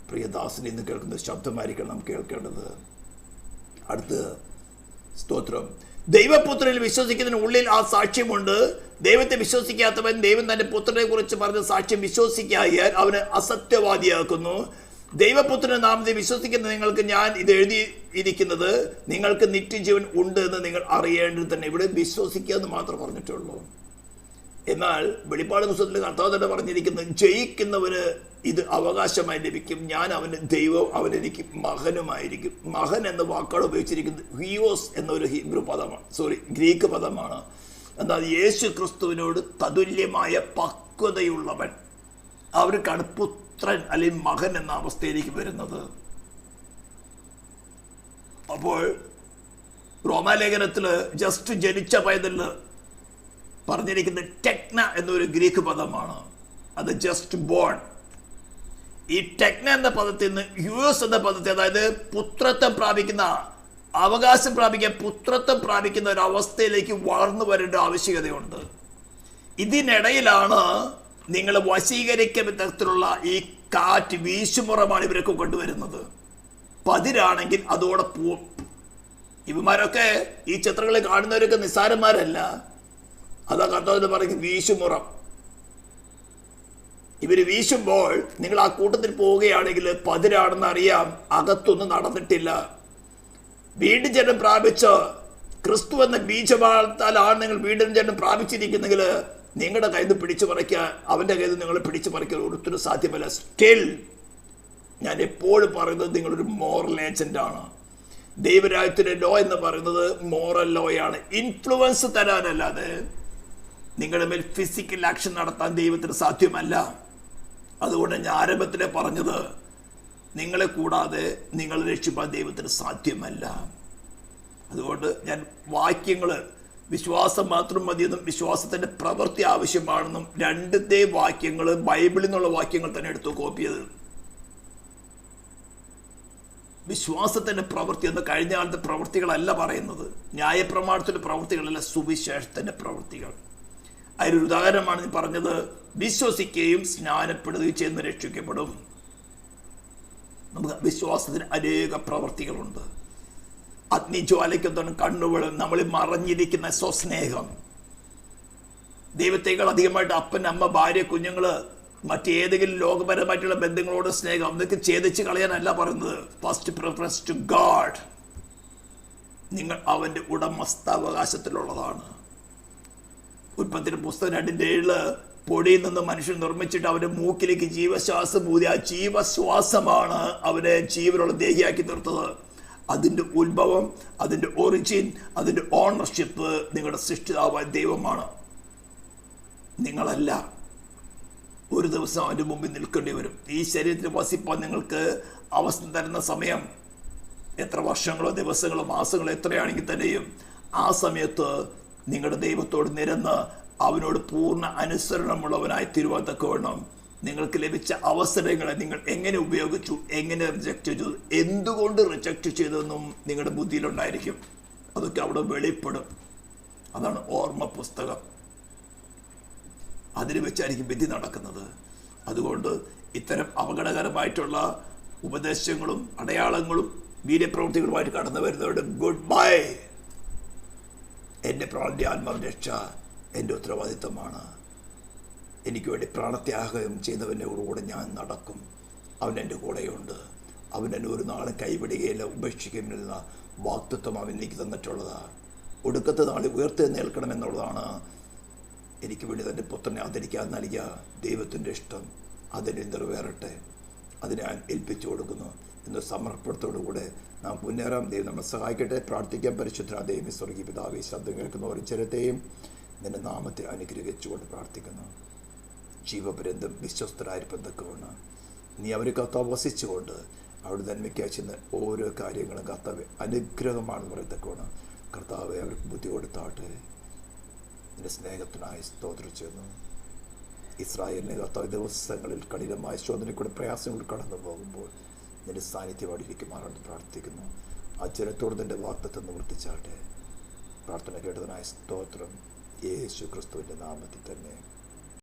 പ്രിയദാസൻ ഇന്ന് കേൾക്കുന്ന ശബ്ദമായിരിക്കണം നാം കേൾക്കേണ്ടത്. അടുത്ത് സ്തോത്രം. ദൈവപുത്രനിൽ വിശ്വസിക്കുന്നതിന് ഉള്ളിൽ ആ സാക്ഷ്യമുണ്ട്. ദൈവത്തെ വിശ്വസിക്കാത്തവൻ ദൈവം തന്റെ പുത്രനെ കുറിച്ച് പറഞ്ഞ സാക്ഷ്യം വിശ്വസിക്കായാൽ അവന് അസത്യവാദിയാക്കുന്നു. ദൈവപുത്രന്റെ നാമത്തിൽ വിശ്വസിക്കുന്ന നിങ്ങൾക്ക് ഞാൻ ഇത് എഴുതിയിരിക്കുന്നത് നിങ്ങൾക്ക് നിത്യജീവൻ ഉണ്ട് എന്ന് നിങ്ങൾ അറിയേണ്ടത് തന്നെ. ഇവിടെ വിശ്വസിക്കുക എന്ന് മാത്രം പറഞ്ഞിട്ടുള്ളൂ. എന്നാൽ വെളിപ്പാട് പുസ്തകത്തിൽ കർത്താവ് തന്നെ പറഞ്ഞിരിക്കുന്നത്, ജയിക്കുന്നവന് ഇത് അവകാശമായി ലഭിക്കും, ഞാൻ അവന് ദൈവം, അവനെനിക്ക് മകനുമായിരിക്കും. മകൻ എന്ന വാക്കാണ് ഉപയോഗിച്ചിരിക്കുന്നത് ഹീയോസ് എന്നൊരു ഹീബ്രു പദമാണ്, ഗ്രീക്ക് പദമാണ്. എന്നാൽ യേശു ക്രിസ്തുവിനോട് തതുല്യമായ പക്വതയുള്ളവൻ, അവർക്കാണ് പുത്രൻ അല്ലെങ്കിൽ മകൻ എന്ന അവസ്ഥയിലേക്ക് വരുന്നത്. അപ്പോൾ റോമാലേഖനത്തിൽ ജസ്റ്റ് ജനിച്ച പൈതലിന് പറഞ്ഞിരിക്കുന്നത് ടെക്ന എന്നൊരു ഗ്രീക്ക് പദമാണ്. അത് ജസ്റ്റ് ബോൺ. ഈ ടെക്ന എന്ന പദത്തിൽ നിന്ന് യൂസ് എന്ന പദത്തിൽ, അതായത് പുത്രത്വം പ്രാപിക്കുന്ന, അവകാശം പ്രാപിക്കാൻ പുത്രത്വം പ്രാപിക്കുന്ന ഒരു അവസ്ഥയിലേക്ക് വളർന്നു വരേണ്ട ആവശ്യകതയുണ്ട്. ഇതിനിടയിലാണ് നിങ്ങൾ വശീകരിക്കുന്ന തരത്തിലുള്ള ഈ കാറ്റ് വീശുമുറമാണ് ഇവരൊക്കെ കൊണ്ടുവരുന്നത്. പതിരാണെങ്കിൽ അതോടെ പോവും. ഇവന്മാരൊക്കെ ഈ ചിത്രങ്ങളിൽ കാണുന്നവരൊക്കെ നിസ്സാരന്മാരല്ല. അതാ കർത്താവിന് പറയുന്നത് വീശുമുറം. ഇവർ വീശുമ്പോൾ നിങ്ങൾ ആ കൂട്ടത്തിൽ പോവുകയാണെങ്കിൽ പതിരാണെന്ന് അറിയാം, അകത്തൊന്നും നടന്നിട്ടില്ല. വീണ്ടും ജനം പ്രാപിച്ച ക്രിസ്തു എന്ന ബീജപാലത്താലാണ് നിങ്ങൾ വീണ്ടും ജനം പ്രാപിച്ചിരിക്കുന്നെങ്കിൽ നിങ്ങളുടെ കയ്യിൽ നിന്ന് പിടിച്ചു പറിക്കാൻ, അവൻ്റെ കയ്യിൽ നിന്ന് നിങ്ങൾ പിടിച്ചു പറിക്കാൻ ഒരിക്കലും സാധ്യമല്ല. സ്റ്റിൽ ഞാൻ എപ്പോഴും പറയുന്നത് നിങ്ങളൊരു മോറൽ ഏജൻ്റാണ്. ദൈവരാജ്യത്തിൻ്റെ ലോ എന്ന് പറയുന്നത് മോറൽ ലോയാണ്. ഇൻഫ്ലുവൻസ് തരാനല്ലാതെ നിങ്ങളുടെ മേൽ ഫിസിക്കൽ ആക്ഷൻ നടത്താൻ ദൈവത്തിന് സാധ്യമല്ല. അതുകൊണ്ട് ഞാൻ ആരംഭത്തിലെ പറഞ്ഞത്, നിങ്ങളെ കൂടാതെ നിങ്ങളെ രക്ഷിപ്പാൻ ദൈവത്തിന് സാധ്യമല്ല. അതുകൊണ്ട് ഞാൻ വാക്യങ്ങൾ, വിശ്വാസം മാത്രം മതിയെന്നും വിശ്വാസത്തിൻ്റെ പ്രവൃത്തി ആവശ്യമാണെന്നും രണ്ടത്തെ വാക്യങ്ങൾ ബൈബിളിൽ നിന്നുള്ള വാക്യങ്ങൾ തന്നെ എടുത്തു കോപ്പി ചെയ്ത്. വിശ്വാസത്തിൻ്റെ പ്രവൃത്തി എന്ന് കഴിഞ്ഞ കാലത്തെ പ്രവൃത്തികളല്ല പറയുന്നത്, ന്യായപ്രമാണത്തിൻ്റെ പ്രവൃത്തികളല്ല, സുവിശേഷത്തിൻ്റെ പ്രവൃത്തികൾ. അതിനൊരു ഉദാഹരണമാണ് ഞാൻ പറഞ്ഞത്, വിശ്വസിക്കുകയും സ്നാനപ്പെടുകയും ചെയ്യുന്ന രക്ഷിക്കപ്പെടും. നമുക്ക് വിശ്വാസത്തിന് അനേക പ്രവൃത്തികളുണ്ട്. അഗ്നിജ്വാലയ്ക്കൊന്നും കണ്ണുകളും, നമ്മൾ മറഞ്ഞിരിക്കുന്ന സ്വസ്നേഹം, ദൈവത്തേക്കാൾ അധികമായിട്ട് അപ്പൻ, അമ്മ, ഭാര്യ, കുഞ്ഞുങ്ങള്, മറ്റേതെങ്കിലും ലോകപരമായിട്ടുള്ള ബന്ധങ്ങളോട് സ്നേഹം അതൊക്കെ ഛേദിച്ച് കളയാനല്ല പറയുന്നത്. First preference to God. നിങ്ങൾ അവൻ്റെ ഉടമസ്ഥാവകാശത്തിലുള്ളതാണ്. ഉൽപ്പത്തിൻ്റെ പുസ്തകം 2:7 പൊടിയിൽ നിന്ന് മനുഷ്യൻ നിർമ്മിച്ചിട്ട് അവൻ്റെ മൂക്കിലേക്ക് ജീവശ്വാസം ഊതി ആ ജീവശ്വാസമാണ് അവനെ ജീവനുള്ള ദേഹിയാക്കി തീർത്തത്. അതിൻ്റെ ഉത്ഭവം, അതിൻ്റെ ഒറിജിൻ, അതിൻ്റെ ഓണർഷിപ്പ് നിങ്ങളുടെ സൃഷ്ടിതാവായ ദൈവമാണ്, നിങ്ങളല്ല. ഒരു ദിവസം അവൻ്റെ മുമ്പിൽ നിൽക്കേണ്ടി വരും. ഈ ശരീരത്തിൽ വസിപ്പാൻ നിങ്ങൾക്ക് അവസ്ഥ തരുന്ന സമയം എത്ര വർഷങ്ങളോ ദിവസങ്ങളോ മാസങ്ങളോ എത്രയാണെങ്കിൽ തന്നെയും ആ സമയത്ത് നിങ്ങളുടെ ദൈവത്തോട് നിരന്ന് അവനോട് പൂർണ്ണ അനുസരണമുള്ളവനായി തീരുവാൻ തക്കവണ്ണം നിങ്ങൾക്ക് ലഭിച്ച അവസരങ്ങളെ നിങ്ങൾ എങ്ങനെ ഉപയോഗിച്ചു, എങ്ങനെ റിജക്റ്റ് ചെയ്തു, എന്തുകൊണ്ട് റിജക്റ്റ് ചെയ്തതെന്നും നിങ്ങളുടെ ബുദ്ധിയിലുണ്ടായിരിക്കും. അതൊക്കെ അവിടെ വെളിപ്പെടും. അതാണ് ഓർമ്മ പുസ്തകം. അതിൽ വെച്ചായിരിക്കും വിധി നടക്കുന്നത്. അതുകൊണ്ട് ഇത്തരം അപകടകരമായിട്ടുള്ള ഉപദേശങ്ങളും അടയാളങ്ങളും വീര്യപ്രവൃത്തികളുമായിട്ട് കടന്നു വരുന്നവരുടെ ഗുഡ് ബൈ. എൻ്റെ പ്രാണന്റെ ആത്മരക്ഷ എൻ്റെ ഉത്തരവാദിത്വമാണ്. എനിക്ക് വേണ്ടി പ്രാണത്യാഗം ചെയ്തവൻ്റെ കൂടെ ഞാൻ നടക്കും. അവൻ എൻ്റെ കൂടെയുണ്ട്. അവൻ എന്നെ ഒരു നാളും കൈവിടുകയില്ല, ഉപേക്ഷിക്കുന്നില്ല. വാക്തത്വം അവൻ എനിക്ക് തന്നിട്ടുള്ളതാണ്. ഒടുക്കത്തെ നാളിൽ ഉയർത്തെഴുന്നേൽക്കണമെന്നുള്ളതാണ് എനിക്ക് വേണ്ടി തൻ്റെ പുത്രനെ ആദരിക്കാൻ നൽകിയ ദൈവത്തിൻ്റെ ഇഷ്ടം. അതിനെ നിറവേറട്ടെ, അതിനെ ഞാൻ ഏൽപ്പിച്ചു കൊടുക്കുന്നു എന്ന സമർപ്പണത്തോടുകൂടെ നാം മുന്നേറാം. ദൈവം നമ്മളെ സഹായിക്കട്ടെ. പ്രാർത്ഥിക്കാൻ. പരിശുദ്ധ ദൈവമേ, സ്വർഗീയ പിതാവേ, ശബ്ദം കേൾക്കുന്ന ഒരു ചരത്തെയും നിന്റെ നാമത്തെ അനുഗ്രഹിച്ചുകൊണ്ട് പ്രാർത്ഥിക്കുന്നു. ജീവപര്യന്തം വിശ്വസ്തരായിരിക്കും തക്കവണ്ണം നീ അവരെ കർത്താവ് വസിച്ചുകൊണ്ട് അവിടെ നന്മയ്ക്കായി ചെന്ന് ഓരോ കാര്യങ്ങളും കർത്താവ് അനുഗ്രഹമാണെന്ന് പറയത്തക്കവണ്ണം കർത്താവെ അവർക്ക് ബുദ്ധി കൊടുത്താട്ടെ. നിന്റെ സ്നേഹത്തിനായി സ്തോത്രം ചെയ്യുന്നു. ഇസ്രായേലിനെ കർത്താവ് ദിവസങ്ങളിൽ കഠിനമായ ശോധനയ്ക്കൂടെ പ്രയാസങ്ങൾ കടന്നു പോകുമ്പോൾ നിന്റെ സാന്നിധ്യം അവിടെ ഇരിക്കുമാറാണ് പ്രാർത്ഥിക്കുന്നു. ആ ജനത്തോട് നിന്റെ വാഗ്ദത്തം നിവർത്തിച്ചാട്ടെ. പ്രാർത്ഥന കേട്ടതിനായ സ്തോത്രം യേശു ക്രിസ്തുവിൻ്റെ നാമത്തിൽ തന്നെ.